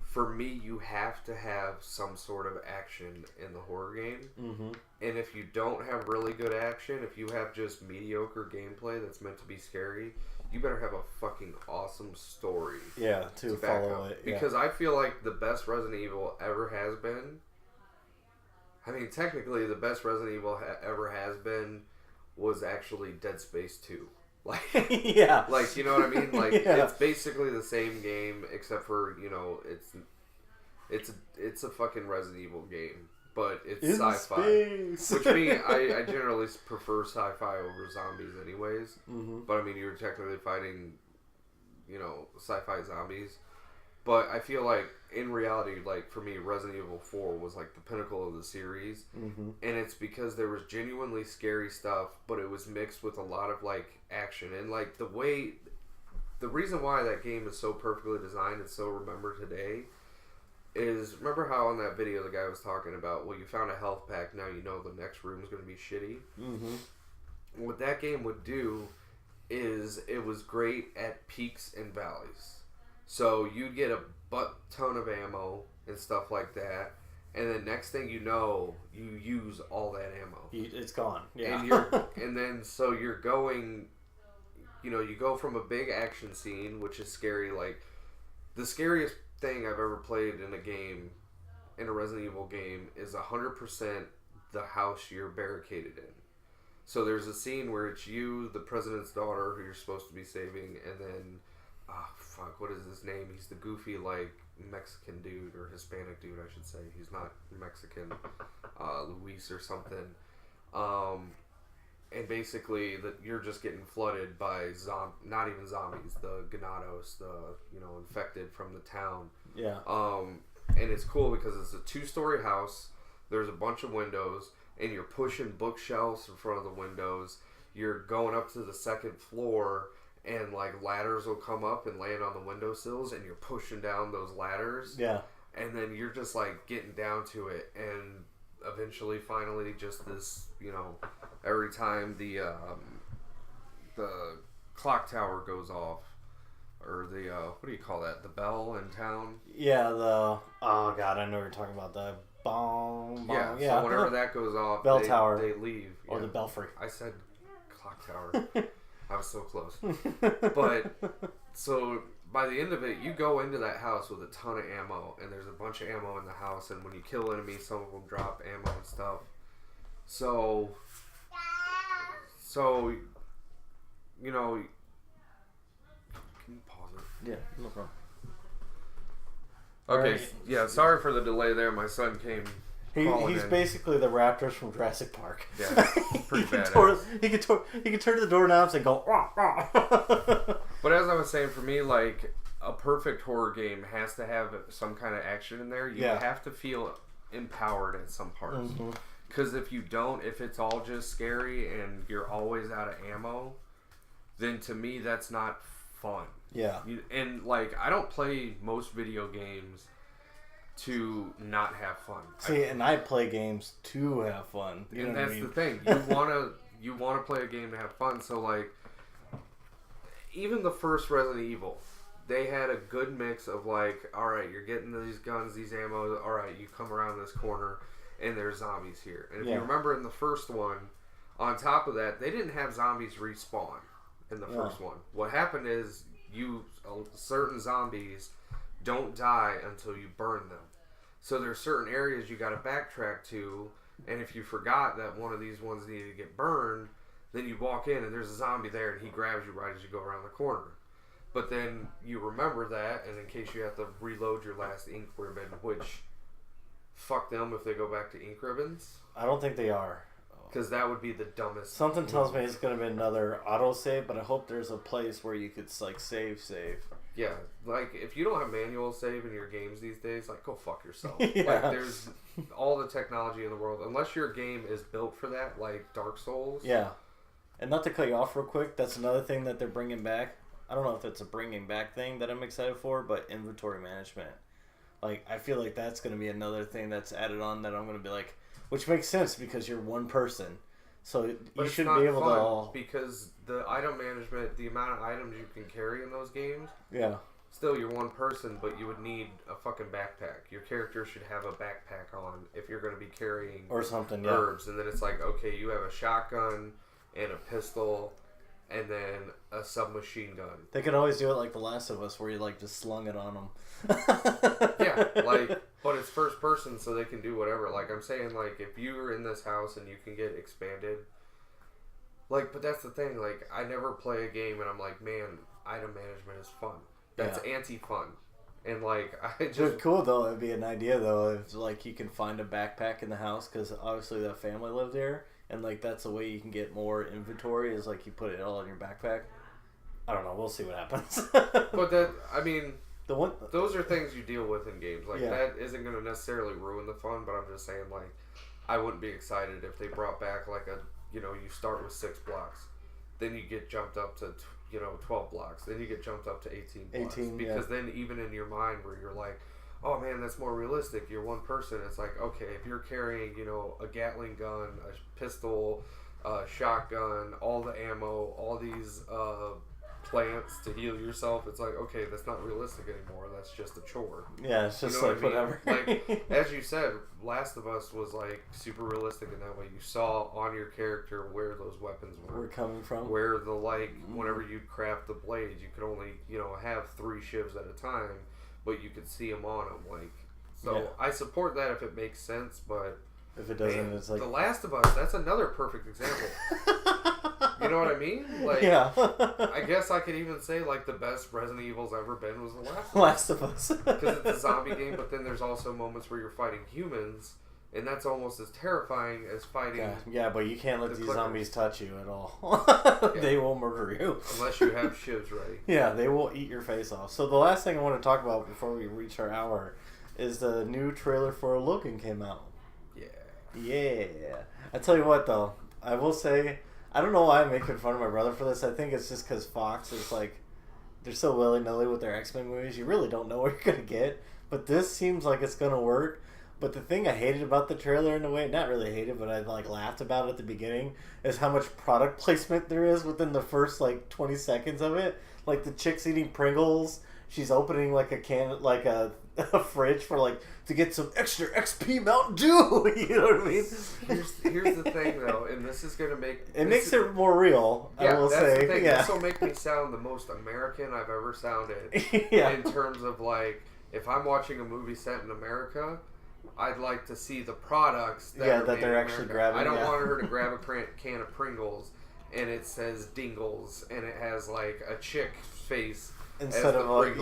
for me, you have to have some sort of action in the horror game. Mm-hmm. And if you don't have really good action, if you have just mediocre gameplay that's meant to be scary, you better have a fucking awesome story. Yeah, to follow it. Yeah. Because I feel like the best Resident Evil ever has been... I mean, technically, the best Resident Evil ever has been was actually Dead Space 2. Like, yeah. Like, you know what I mean? Like, yeah. It's basically the same game, except for, it's a fucking Resident Evil game, but it's in sci-fi. Space. Which I generally prefer sci-fi over zombies anyways. Mm-hmm. But I mean, you're technically fighting, sci-fi zombies. But I feel like, in reality, like, for me, Resident Evil 4 was, like, the pinnacle of the series. Mm-hmm. And it's because there was genuinely scary stuff, but it was mixed with a lot of, like, action. And, like, the reason why that game is so perfectly designed and so remembered today is, remember how in that video the guy was talking about, well, you found a health pack, now you know the next room is going to be shitty? Mm-hmm. What that game would do is it was great at peaks and valleys. So you'd get a butt ton of ammo and stuff like that, and then next thing you know, you use all that ammo. It's gone. Yeah. And then so you're going, you go from a big action scene, which is scary. Like, the scariest thing I've ever played in a game, in a Resident Evil game, is 100% the house you're barricaded in. So there's a scene where it's you, the president's daughter, who you're supposed to be saving, and then... what is his name? He's the goofy, like, Mexican dude, or Hispanic dude, I should say. He's not Mexican. Luis or something. And basically, you're just getting flooded by not even zombies, the Ganados, the, infected from the town. Yeah. And it's cool because it's a 2-story house. There's a bunch of windows, and you're pushing bookshelves in front of the windows. You're going up to the second floor, and, like, ladders will come up and land on the windowsills, and you're pushing down those ladders. Yeah. And then you're just, like, getting down to it, and eventually, finally, just this, every time the clock tower goes off, or the what do you call that? The bell in town. Yeah, oh god, I know what you're talking about. The bong. Yeah. Yeah. So whenever that goes off, bell tower. They leave. Or the belfry. I said clock tower. I was so close. But so by the end of it, you go into that house with a ton of ammo, and there's a bunch of ammo in the house. And when you kill enemies, some of them drop ammo and stuff. So you know. Can you pause it? Yeah, no problem. Okay, Right. yeah, sorry for the delay there. My son came. He's basically the Raptors from Jurassic Park. Yeah, pretty bad. He could turn to the doorknobs and go. Rah, rah. But as I was saying, for me, like a perfect horror game has to have some kind of action in there. You have to feel empowered at some parts. Because if you don't, if it's all just scary and you're always out of ammo, then to me that's not fun. Yeah. And like I don't play most video games to not have fun. See, and I play games to have fun. You and know that's the thing. You wanna play a game to have fun. So like, even the first Resident Evil, they had a good mix of like, all right, you're getting these guns, these ammo. All right, you come around this corner, and there's zombies here. And if you remember in the first one, on top of that, they didn't have zombies respawn in the first one. What happened is certain zombies don't die until you burn them. So there's certain areas you got to backtrack to, and if you forgot that one of these ones needed to get burned, then you walk in and there's a zombie there and he grabs you right as you go around the corner. But then you remember that, and in case you have to reload your last ink ribbon, which fuck them if they go back to ink ribbons. I don't think they are. Because that would be the dumbest. Something tells me it's going to be another autosave, but I hope there's a place where you could like save. Yeah, like if you don't have manual save in your games these days, like go fuck yourself. Yeah. Like there's all the technology in the world, unless your game is built for that, like Dark Souls. Yeah, and not to cut you off real quick, that's another thing that they're bringing back. I don't know if it's a bringing back thing that I'm excited for, but inventory management. Like I feel like that's going to be another thing that's added on that I'm going to be like. Which makes sense because you're one person. So but you shouldn't be able to all... Because the item management, the amount of items you can carry in those games... Yeah. Still, you're one person, but you would need a fucking backpack. Your character should have a backpack on if you're going to be carrying... Or something, herbs. And then it's like, okay, you have a shotgun and a pistol and then a submachine gun. They could always do it like The Last of Us where you like just slung it on them. Yeah, like, but it's first person, so they can do whatever. Like I'm saying, like if you're in this house and you can get expanded, like, but that's the thing. Like I never play a game and I'm like, man, item management is fun. That's anti-fun, and like I just It's cool though. It'd be an idea though if like you can find a backpack in the house because obviously that family lived there, and like that's the way you can get more inventory is like you put it all in your backpack. I don't know. We'll see what happens. But that I mean. Those are things you deal with in games. Like, that isn't going to necessarily ruin the fun, but I'm just saying, like, I wouldn't be excited if they brought back, like, you start with 6 blocks. Then you get jumped up to, 12 blocks. Then you get jumped up to 18 blocks. Because then even in your mind where you're like, oh, man, that's more realistic. You're one person. It's like, okay, if you're carrying, a Gatling gun, a pistol, a shotgun, all the ammo, all these, plants to heal yourself, it's like, okay, that's not realistic anymore. That's just a chore. Yeah, it's just like whatever. Like as you said, Last of Us was like super realistic in that way. You saw on your character where those weapons were coming from. Where the whenever you'd craft the blades, you could only have 3 shivs at a time, but you could see them on them. Like so, I support that if it makes sense, but if it doesn't, it's like The Last of Us. That's another perfect example. You know what I mean? Like, I guess I could even say, like, the best Resident Evil's ever been was The Last of Us. Because it's a zombie game, but then there's also moments where you're fighting humans, and that's almost as terrifying as fighting... Yeah, but you can't let these zombies touch you at all. They will murder you. Unless you have shivs ready. Yeah, they will eat your face off. So the last thing I want to talk about before we reach our hour is the new trailer for Logan came out. Yeah. I tell you what, though. I will say... I don't know why I'm making fun of my brother for this. I think it's just because Fox is like, they're so willy-nilly with their X-Men movies. You really don't know what you're going to get. But this seems like it's going to work. But the thing I hated about the trailer in a way, not really hated, but I like laughed about at the beginning, is how much product placement there is within the first like 20 seconds of it. Like the chick's eating Pringles, she's opening like a can, like a fridge for like to get some extra XP Mountain Dew. You know what I mean? Here's the thing though, and this is gonna make makes it more real. Yeah, I will that's say. The thing. Yeah. This will make me sound the most American I've ever sounded. Yeah. In terms of like, if I'm watching a movie set in America, I'd like to see the products that they're actually grabbing. I don't want her to grab a can of Pringles and it says Dingles and it has like a chick face instead of like,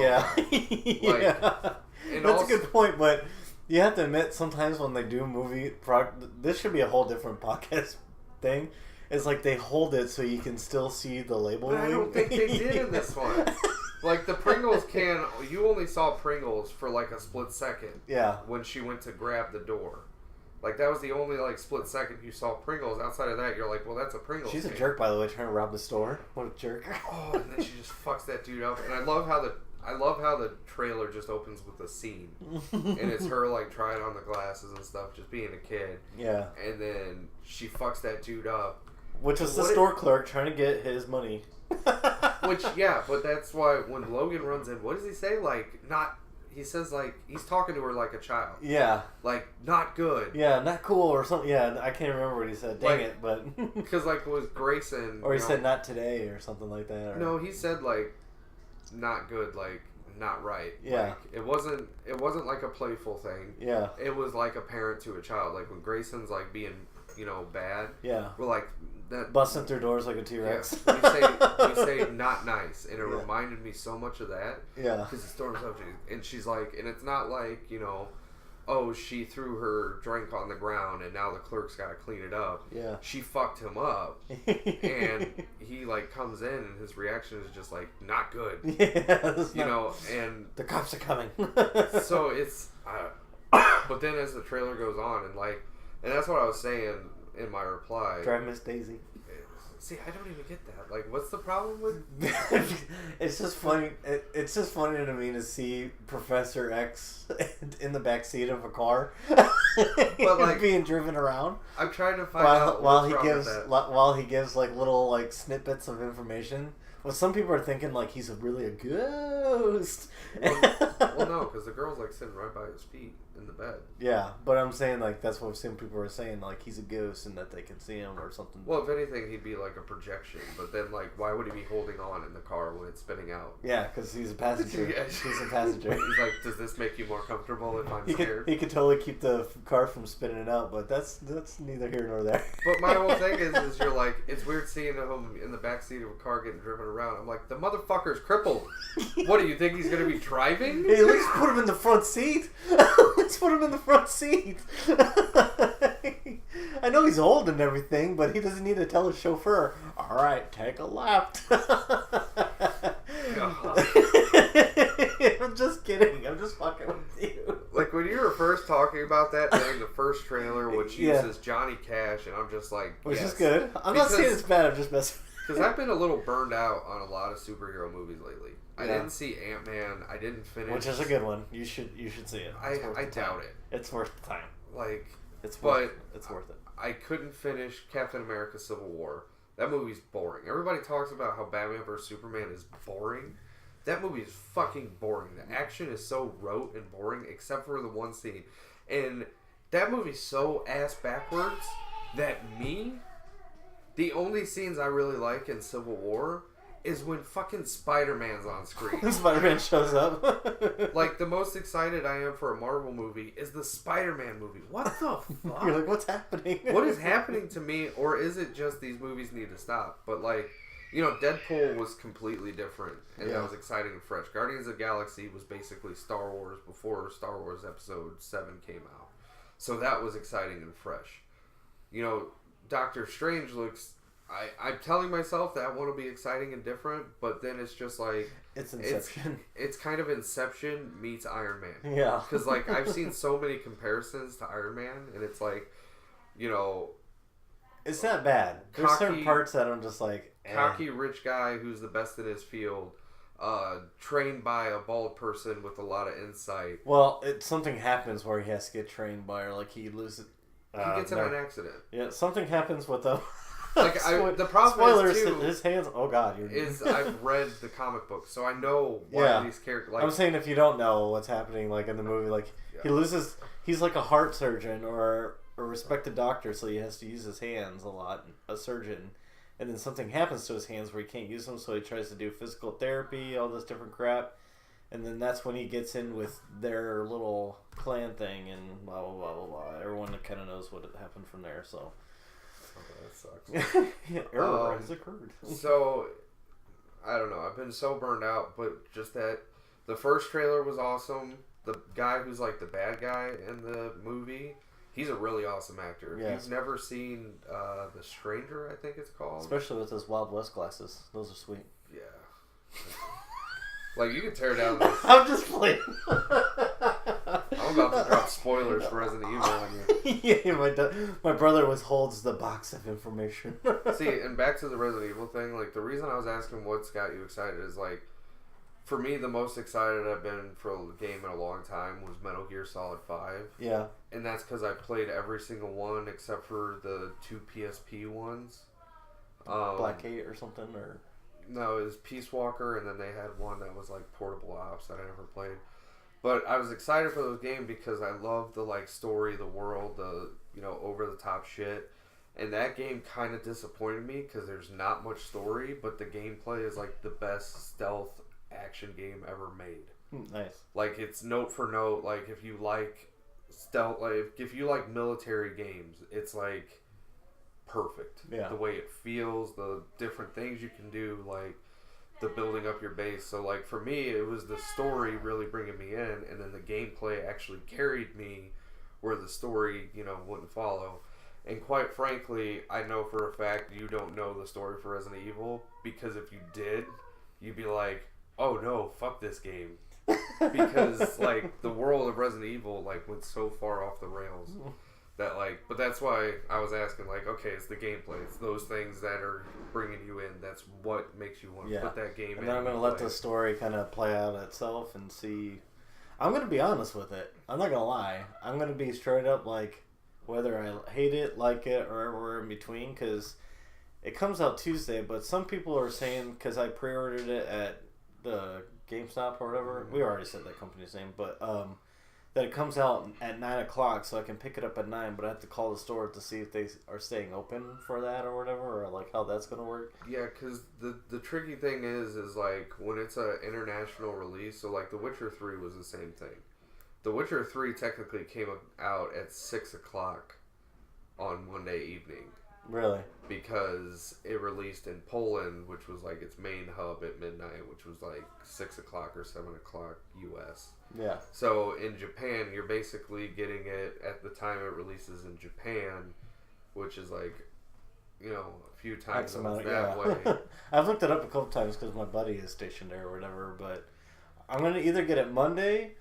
And that's a good point, but you have to admit sometimes when they do movie product, this should be a whole different podcast thing. It's like they hold it so you can still see the label. But I don't think they did in this one. Like the Pringles can, you only saw Pringles for like a split second. Yeah. When she went to grab the door. Like that was the only like split second you saw Pringles. Outside of that, you're like, well, that's a Pringles. She's a jerk, by the way, trying to rob the store. What a jerk! Oh, and then she just fucks that dude up. And I love how the trailer just opens with a scene, and it's her like trying on the glasses and stuff, just being a kid. Yeah. And then she fucks that dude up. Which is the store clerk trying to get his money. Which, yeah, but that's why when Logan runs in, what does he say? Like, he says, like, he's talking to her like a child. Yeah. Like, not good. Yeah, not cool or something. Yeah, I can't remember what he said. Dang it, but... Because, like, with Grayson... Or he said not today or something like that. Or... No, he said, like, not good, like, not right. Yeah. Like, it wasn't like a playful thing. Yeah. It was like a parent to a child. Like, when Grayson's, like, being, bad. Yeah. We're like... That, busting through doors like a T-Rex. Yeah. We say not nice, and it reminded me so much of that. Yeah. Because the storm's up, and she's like, and it's not like, oh, she threw her drink on the ground, and now the clerk's got to clean it up. Yeah. She fucked him up, and he like comes in, and his reaction is just like not good. Yeah. And the cops are coming. So it's, but then as the trailer goes on, and that's what I was saying. In my reply, Drive Miss Daisy. See, I don't even get that. Like, what's the problem with? It's just funny. It's just funny to me to see Professor X in the back seat of a car, but like being driven around. I'm trying to find out while he gives like little like snippets of information. Well, some people are thinking like he's really a ghost. Well, no, because the girl's like sitting right by his feet in the bed. Yeah, but I'm saying like that's what some people are saying, like he's a ghost and that they can see him or something. Well, if anything, he'd be like a projection. But then, like, why would he be holding on in the car when it's spinning out? Yeah, because he's a passenger. He's a passenger. He's like, does this make you more comfortable if I'm scared? He could totally keep the car from spinning it out, but that's neither here nor there. But my whole thing is you're like, it's weird seeing him in the backseat of a car getting driven around. I'm like, the motherfucker's crippled. What do you think he's gonna be driving? Hey, at least put him in the front seat. Let's put him in the front seat. I know he's old and everything, but he doesn't need to tell his chauffeur, all right, take a left. I'm just kidding. I'm just fucking with you. Like, when you were first talking about that during the first trailer, which uses Johnny Cash, and I'm just like, which is good. I'm not saying it's bad. I'm just messing. Because I've been a little burned out on a lot of superhero movies lately. I didn't see Ant-Man. I didn't finish. Which is a good one. You should see it. I doubt it. It's worth the time. Like, it's worth it. I couldn't finish Captain America: Civil War. That movie's boring. Everybody talks about how Batman vs Superman is boring. That movie is fucking boring. The action is so rote and boring, except for the one scene. And that movie's so ass backwards that the only scenes I really like in Civil War is when fucking Spider-Man's on screen. Spider-Man shows up. Like, the most excited I am for a Marvel movie is the Spider-Man movie. What the fuck? You're like, what's happening? What is happening to me? Or is it just these movies need to stop? But, like, Deadpool was completely different. And that was exciting and fresh. Guardians of the Galaxy was basically Star Wars before Star Wars Episode 7 came out. So that was exciting and fresh. Doctor Strange looks... I'm telling myself that one will be exciting and different, but then it's just like... It's Inception. It's kind of Inception meets Iron Man. Yeah. Because, like, I've seen so many comparisons to Iron Man, and it's like, It's not bad. There's certain parts that I'm just like... Cocky, rich guy who's the best in his field. trained by a bald person with a lot of insight. Well, something happens where he has to get trained by her. Like, he loses... he gets in an accident. Yeah, something happens with them. Like, the problem spoilers is, too... his hands... Oh, God. I've read the comic book, so I know why these characters... Like, I'm saying if you don't know what's happening, like, in the movie, like, he loses... He's like a heart surgeon or a respected doctor, so he has to use his hands a lot, a surgeon. And then something happens to his hands where he can't use them, so he tries to do physical therapy, all this different crap. And then that's when he gets in with their little clan thing and blah, blah, blah, blah, blah. Everyone kind of knows what happened from there, so... that sucks. Error has occurred. So, I don't know. I've been so burned out, but just that the first trailer was awesome. The guy who's like the bad guy in the movie, he's a really awesome actor. Yeah. He's never seen The Stranger, I think it's called. Especially with those Wild West glasses. Those are sweet. Yeah. Like, you can tear down this. I'm just playing. I'm about to drop spoilers for Resident Evil on you. Yeah, my brother holds the box of information. See, and back to the Resident Evil thing, like, the reason I was asking what's got you excited is, like, for me, the most excited I've been for a game in a long time was Metal Gear Solid 5. Yeah. And that's because I played every single one except for the 2 PSP ones. Black 8 or something, or... No, it was Peace Walker, and then they had one that was like Portable Ops that I never played. But I was excited for those games because I love the like story, the world, the over the top shit. And that game kind of disappointed me because there's not much story, but the gameplay is like the best stealth action game ever made. Nice. Like, it's note for note. Like, if you like stealth, like if you like military games, it's like perfect. Yeah. The way it feels, the different things you can do, like the building up your base. So like for me, it was the story really bringing me in, and then the gameplay actually carried me where the story wouldn't follow. And quite frankly, I know for a fact you don't know the story for Resident Evil, because if you did, you'd be like, oh no, fuck this game. Because like the world of Resident Evil like went so far off the rails. That but that's why I was asking, like, okay, it's the gameplay. It's those things that are bringing you in. That's what makes you want to put that game in. And then I'm going to let the story kind of play out itself and see. I'm going to be honest with it. I'm not going to lie. I'm going to be straight up, like, whether I hate it, like it, or everywhere in between, because it comes out Tuesday, but some people are saying, because I pre-ordered it at the GameStop or whatever. We already said that company's name, but, that it comes out at 9 o'clock, so I can pick it up at 9, but I have to call the store to see if they are staying open for that or whatever, or like how that's going to work. Yeah, because the tricky thing is like when it's an international release, so like The Witcher 3 was the same thing. The Witcher 3 technically came out at 6 o'clock on Monday evening. Really? Because it released in Poland, which was like its main hub at midnight, which was like 6 o'clock or 7 o'clock U.S. Yeah. So in Japan, you're basically getting it at the time it releases in Japan, which is like, a few times that way. I've looked it up a couple times because my buddy is stationed there or whatever, but I'm going to either get it Monday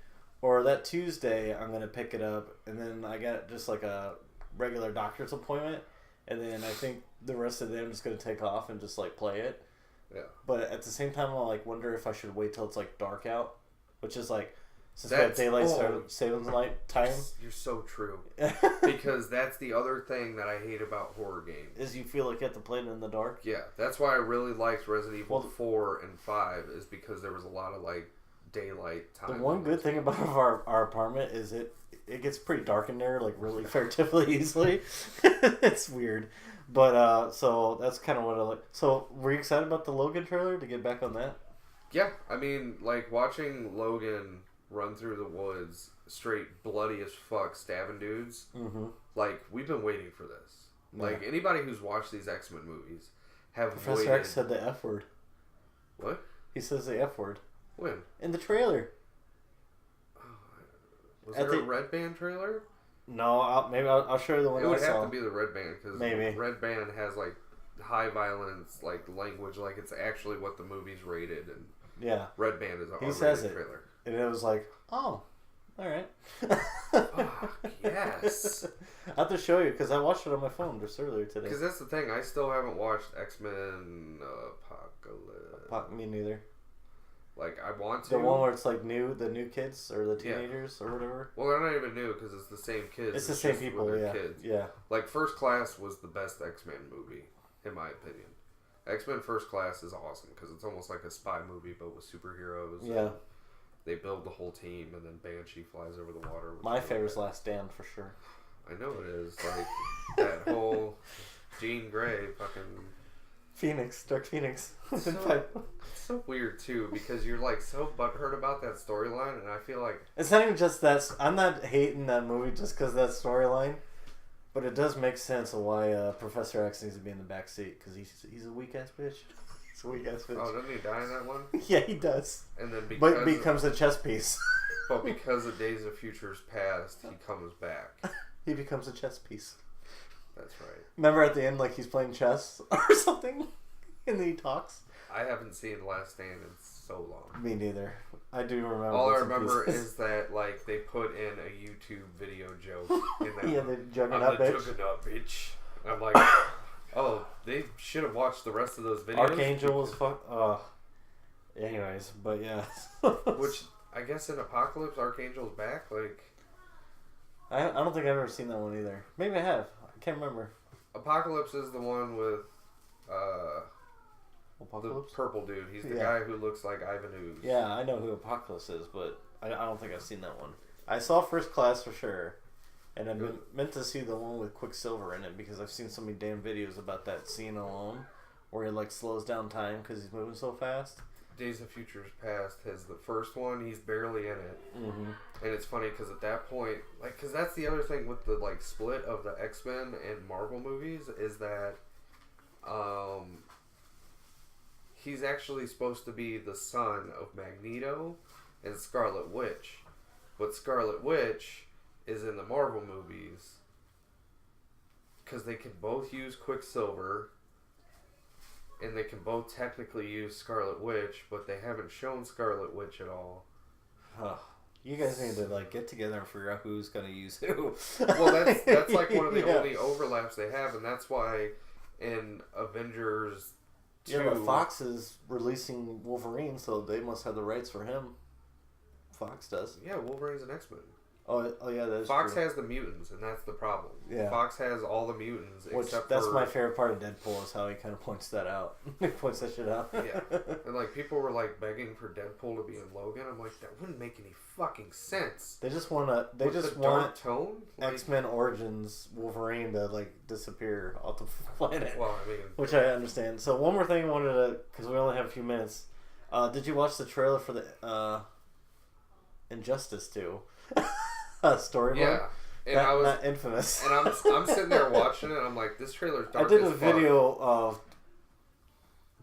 or that Tuesday I'm going to pick it up, and then I got just like a regular doctor's appointment. And then I think the rest of the day I'm just going to take off and just, like, play it. Yeah. But at the same time, I'll, like, wonder if I should wait till it's, like, dark out. Which is, like, since we have daylight savings light time. You're so true. Because that's the other thing that I hate about horror games. Is you feel like you have to play it in the dark? Yeah. That's why I really liked Resident Evil 4 and 5, is because there was a lot of, like, daylight time. The one good thing about our apartment is it gets pretty dark in there, like, really relatively easily. It's weird. But, so, that's kind of what I like. So, were you excited about the Logan trailer, to get back on that? Yeah. I mean, like, watching Logan run through the woods, straight bloody as fuck, stabbing dudes, like, we've been waiting for this. Yeah. Like, anybody who's watched these X-Men movies have Professor X said the F word. What? He says the F word. When? In the trailer. Was there a Red Band trailer? No, I'll show you the one I saw. It would have to be the Red Band, because maybe Red Band has like high violence, like language, like it's actually what the movie's rated, and Red Band is a R-rated trailer. And it was like, oh, all right. Fuck, yes. I have to show you because I watched it on my phone just earlier today. Because that's the thing, I still haven't watched X-Men Apocalypse. Me neither. Like, I want to. The one where it's like the new kids or the teenagers or whatever. Well, they're not even new because it's the same kids. It's the same people, kids. Yeah. Like, First Class was the best X-Men movie, in my opinion. X-Men First Class is awesome because it's almost like a spy movie but with superheroes. Yeah. They build the whole team and then Banshee flies over the water. My favorite's Last Stand for sure. I know it is. Like, that whole Jean Grey fucking... Dark Phoenix. It's so weird too because you're like so butthurt about that storyline, and I feel like it's not even just that. I'm not hating that movie just because that storyline, but it does make sense of why Professor X needs to be in the back seat because he's a weak ass bitch. He's a weak ass bitch. Oh, doesn't he die in that one? Yeah, he does. And then but becomes a chess piece. But because of Days of Futures Past, he comes back. He becomes a chess piece. That's right. Remember at the end, like he's playing chess or something, and then he talks. I haven't seen Last Stand in so long. Me neither. I do remember. All I remember is that like they put in a YouTube video joke in that. Yeah, the Juggernaut bitch. Juggernaut bitch. I'm like, oh, they should have watched the rest of those videos. Archangel was fuck. Anyways, but yeah. Which I guess in Apocalypse, Archangel's back. Like, I don't think I've ever seen that one either. Maybe I have. I can't remember. Apocalypse is the one with Apocalypse? the purple dude. He's the guy who looks like Ivan Ooze. Yeah, I know who Apocalypse is, but I don't think I've seen that one. I saw First Class for sure, and I've been meant to see the one with Quicksilver in it because I've seen so many damn videos about that scene alone where he like slows down time because he's moving so fast. Days of Futures Past has the first one. He's barely in it, and it's funny because at that point, like, because that's the other thing with the like split of the X-Men and Marvel movies is that, he's actually supposed to be the son of Magneto and Scarlet Witch, but Scarlet Witch is in the Marvel movies because they can both use Quicksilver. And they can both technically use Scarlet Witch, but they haven't shown Scarlet Witch at all. You guys need to like get together and figure out who's gonna use who. Well, that's like one of the only overlaps they have, and that's why in Avengers 2... Yeah, but Fox is releasing Wolverine, so they must have the rights for him. Fox does. Yeah, Wolverine's an X-Men. Oh yeah, that's Fox true. has the mutants, and that's the problem. Yeah. Fox has all the mutants, That's my favorite part of Deadpool is how he kind of points that out. He points that shit out. Yeah. And like people were like begging for Deadpool to be in Logan. I'm like, that wouldn't make any fucking sense. They just want to. They just want tone X-Men Origins Wolverine to like disappear off the planet. Well, I mean, which I understand. So one more thing I wanted to, because we only have a few minutes. Did you watch the trailer for the Injustice 2? Story mode. And I was not Infamous. And I'm sitting there watching it. And I'm like, this trailer's dark. I did a video of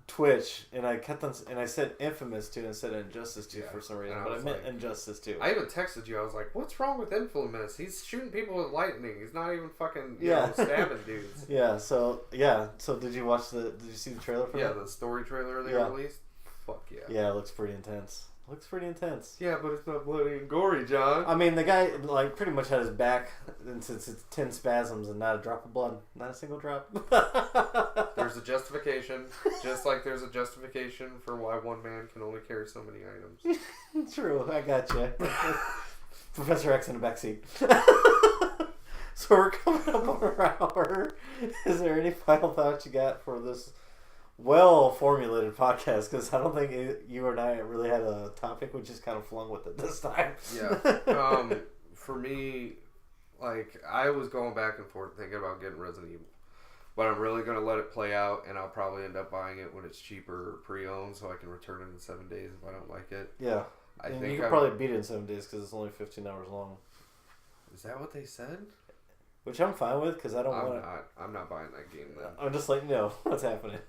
Twitch, and I kept on, and I said Infamous 2 instead of Injustice 2 for some reason, but I meant Injustice 2. I even texted you. I was like, "What's wrong with Infamous? He's shooting people with lightning. He's not even fucking you know, stabbing dudes." So did you watch Did you see the trailer for that? Yeah, the story trailer they released. Fuck yeah. Yeah, it looks pretty intense. Yeah, but it's not bloody and gory, John. I mean, the guy like pretty much had his back into its 10 spasms and not a drop of blood, not a single drop. There's a justification, just like there's a justification for why one man can only carry so many items. True, I got you. Professor X in the backseat. So we're coming up on our hour. Is there any final thoughts you got for this well-formulated podcast? Because I don't think you and I really had a topic. We just kind of flung with it this time. Yeah. For me, like, I was going back and forth thinking about getting Resident Evil. But I'm really going to let it play out, and I'll probably end up buying it when it's cheaper pre-owned so I can return it in 7 days if I don't like it. Yeah. I think you could probably beat it in 7 days because it's only 15 hours long. Is that what they said? Which I'm fine with because I don't want to... I'm not buying that game then. I'm just letting you know what's happening.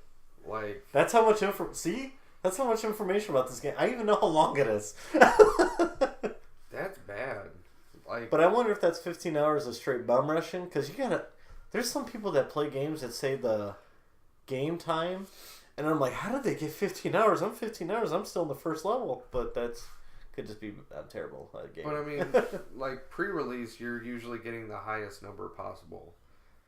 Like... That's how much That's how much information about this game. I even know how long it is. That's bad. Like... But I wonder if that's 15 hours of straight bum rushing because you gotta... There's some people that play games that say the game time, and I'm like, how did they get 15 hours? I'm 15 hours. I'm still in the first level, but that's could just be terrible game. But I mean, like pre-release, you're usually getting the highest number possible,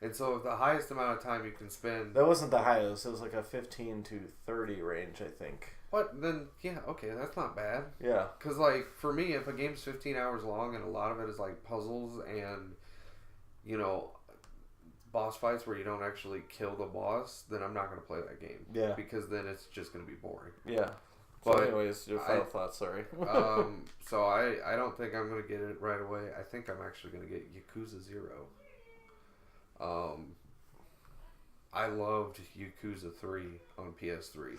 And so the highest amount of time you can spend... That wasn't the highest. It was like a 15 to 30 range, I think. What? Then, yeah, okay, that's not bad. Yeah. Because, like, for me, if a game's 15 hours long and a lot of it is, like, puzzles and, you know, boss fights where you don't actually kill the boss, then I'm not going to play that game. Yeah. Because then it's just going to be boring. Yeah. But so anyways, your final thoughts, sorry. So I don't think I'm going to get it right away. I think I'm actually going to get Yakuza 0. I loved Yakuza 3 on PS3.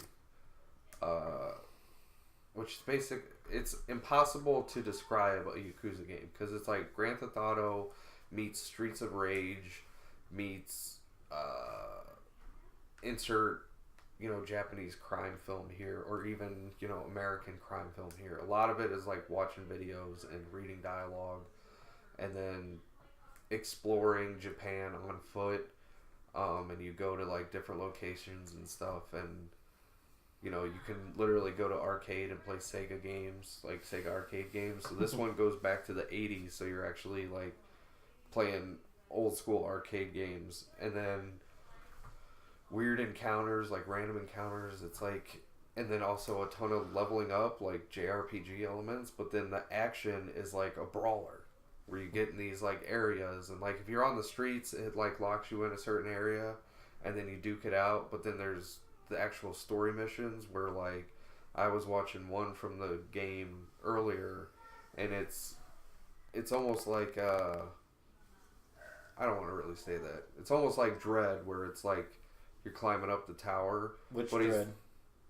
Which is basic. It's impossible to describe a Yakuza game because it's like Grand Theft Auto meets Streets of Rage meets insert, you know, Japanese crime film here, or even, you know, American crime film here. A lot of it is like watching videos and reading dialogue and then exploring Japan on foot, and you go to like different locations and stuff, and you know, you can literally go to arcade and play Sega games, like Sega arcade games. So this one goes back to the 80s, so you're actually like playing old school arcade games. And then weird encounters, like random encounters. It's like, and then also a ton of leveling up, like JRPG elements. But then the action is like a brawler, where you get in these like areas, and like if you're on the streets, it like locks you in a certain area, and then you duke it out. But then there's the actual story missions where, like, I was watching one from the game earlier, and it's almost like I don't want to really say that. It's almost like Dread, where it's like you're climbing up the tower. Which Dread?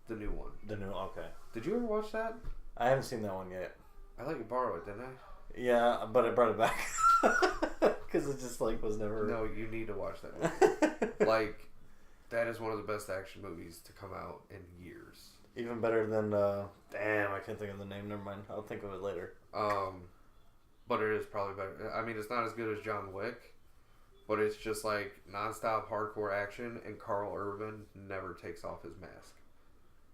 The new one. The new, okay. Did you ever watch that? I haven't seen that one yet. I let you borrow it, didn't I? Yeah, but I brought it back because it just like was never. No, you need to watch that movie. Like, that is one of the best action movies to come out in years. Even better than damn, I can't think of the name. Never mind. I'll think of it later. But it is probably better. I mean, it's not as good as John Wick, but it's just like nonstop hardcore action, and Carl Urban never takes off his mask.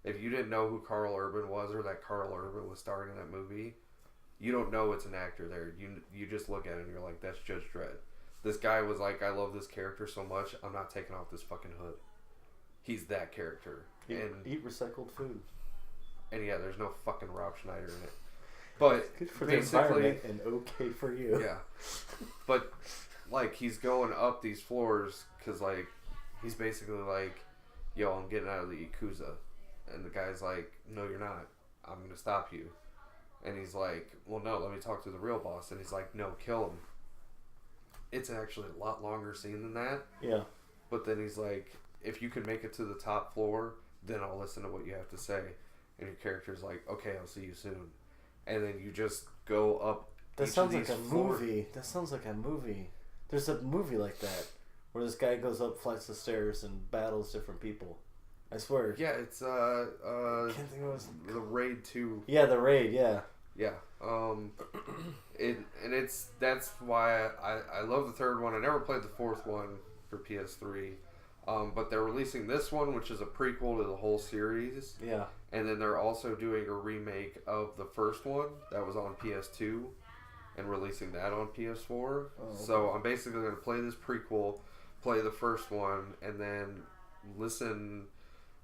If you didn't know who Carl Urban was, or that Carl Urban was starring in that movie, you don't know it's an actor there. You just look at it and you're like, that's Judge Dredd. This guy was like, I love this character so much, I'm not taking off this fucking hood. He's that character. Eat recycled food. And yeah, there's no fucking Rob Schneider in it. But good for the environment and okay for you. Yeah. But like, he's going up these floors because like, he's basically like, yo, I'm getting out of the Yakuza. And the guy's like, no, you're not. I'm going to stop you. And he's like, well, no, let me talk to the real boss. And he's like, no, kill him. It's actually a lot longer scene than that. Yeah. But then he's like, if you can make it to the top floor, then I'll listen to what you have to say. And your character's like, okay, I'll see you soon. And then you just go up. That sounds like a movie. That sounds like a movie. There's a movie like that where this guy goes up flights of stairs and battles different people. I swear. Yeah, it's I can't think of it. The Raid 2. Yeah, the Raid. Yeah. Yeah. That's why I love the third one. I never played the fourth one for PS3. But they're releasing this one, which is a prequel to the whole series. Yeah. And then they're also doing a remake of the first one that was on PS2 and releasing that on PS4. Oh, okay. So I'm basically going to play this prequel, play the first one, and then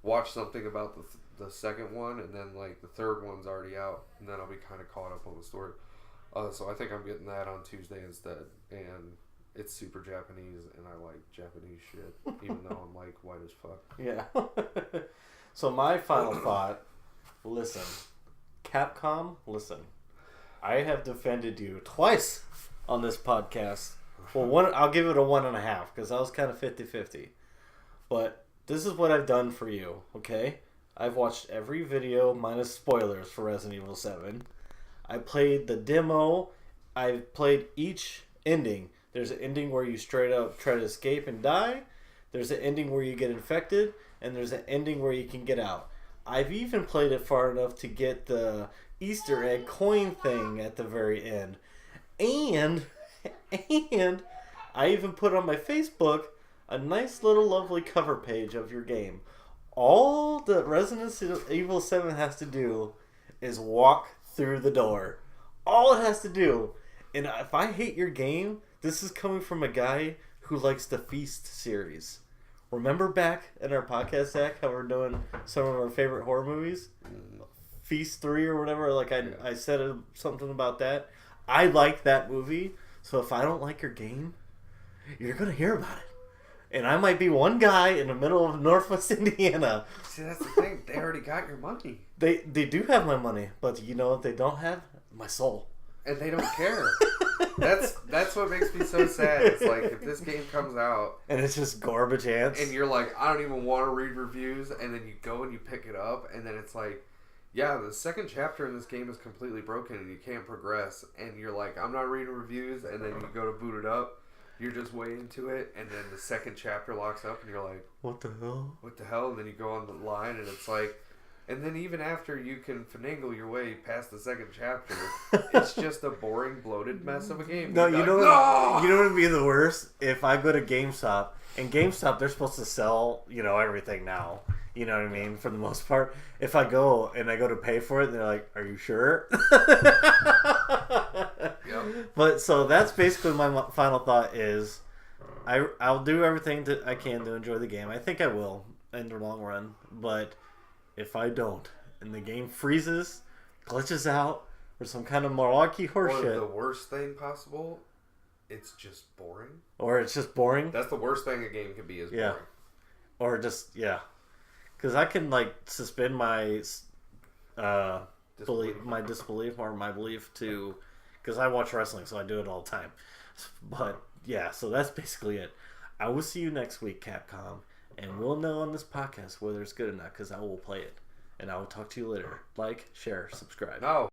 watch something about the second one, and then like the third one's already out, and then I'll be kind of caught up on the story. So I think I'm getting that on Tuesday instead, and it's super Japanese, and I like Japanese shit, even though I'm like white as fuck. Yeah. So my final thought, listen, Capcom, listen, I have defended you twice on this podcast. Well, I'll give it a 1.5 because I was kind of 50-50. But this is what I've done for you, okay? I've watched every video minus spoilers for Resident Evil 7. I played the demo. I've played each ending. There's an ending where you straight up try to escape and die. There's an ending where you get infected. And there's an ending where you can get out. I've even played it far enough to get the Easter egg coin thing at the very end. And I even put on my Facebook a nice little lovely cover page of your game. All that Resident Evil 7 has to do is walk through the door. All it has to do. And if I hate your game, this is coming from a guy who likes the Feast series. Remember back in our podcast, Zach, how we're doing some of our favorite horror movies? Feast 3 or whatever. Like, I said something about that. I like that movie, so if I don't like your game, you're going to hear about it. And I might be one guy in the middle of Northwest Indiana. See, that's the thing. They already got your money. They do have my money, but you know what they don't have? My soul. And they don't care. That's what makes me so sad. It's like, if this game comes out and it's just garbage ants, and you're like, I don't even want to read reviews, and then you go and you pick it up, and then it's like, yeah, the second chapter in this game is completely broken and you can't progress, and you're like, I'm not reading reviews, and then you go to boot it up, you're just way into it, and then the second chapter locks up, and you're like, what the hell? What the hell? And then you go on the line, and it's like, and then even after you can finagle your way past the second chapter, it's just a boring, bloated mess of a game. No, you know what would be the worst? If I go to GameStop, and GameStop, they're supposed to sell, everything now. You know what I mean? For the most part. If I go and I go to pay for it, they're like, are you sure? Yep. But so that's basically my final thought is I'll do everything that I can to enjoy the game. I think I will in the long run. But if I don't, and the game freezes, glitches out, or some kind of malarkey horseshit. Or the worst thing possible, it's just boring. Or it's just boring. That's the worst thing a game can be is boring. Or just, because I can suspend my disbelief or my belief to, because I watch wrestling, so I do it all the time. But so that's basically it. I will see you next week, Capcom, and we'll know on this podcast whether it's good or not, because I will play it, and I will talk to you later. Like, share, subscribe. No.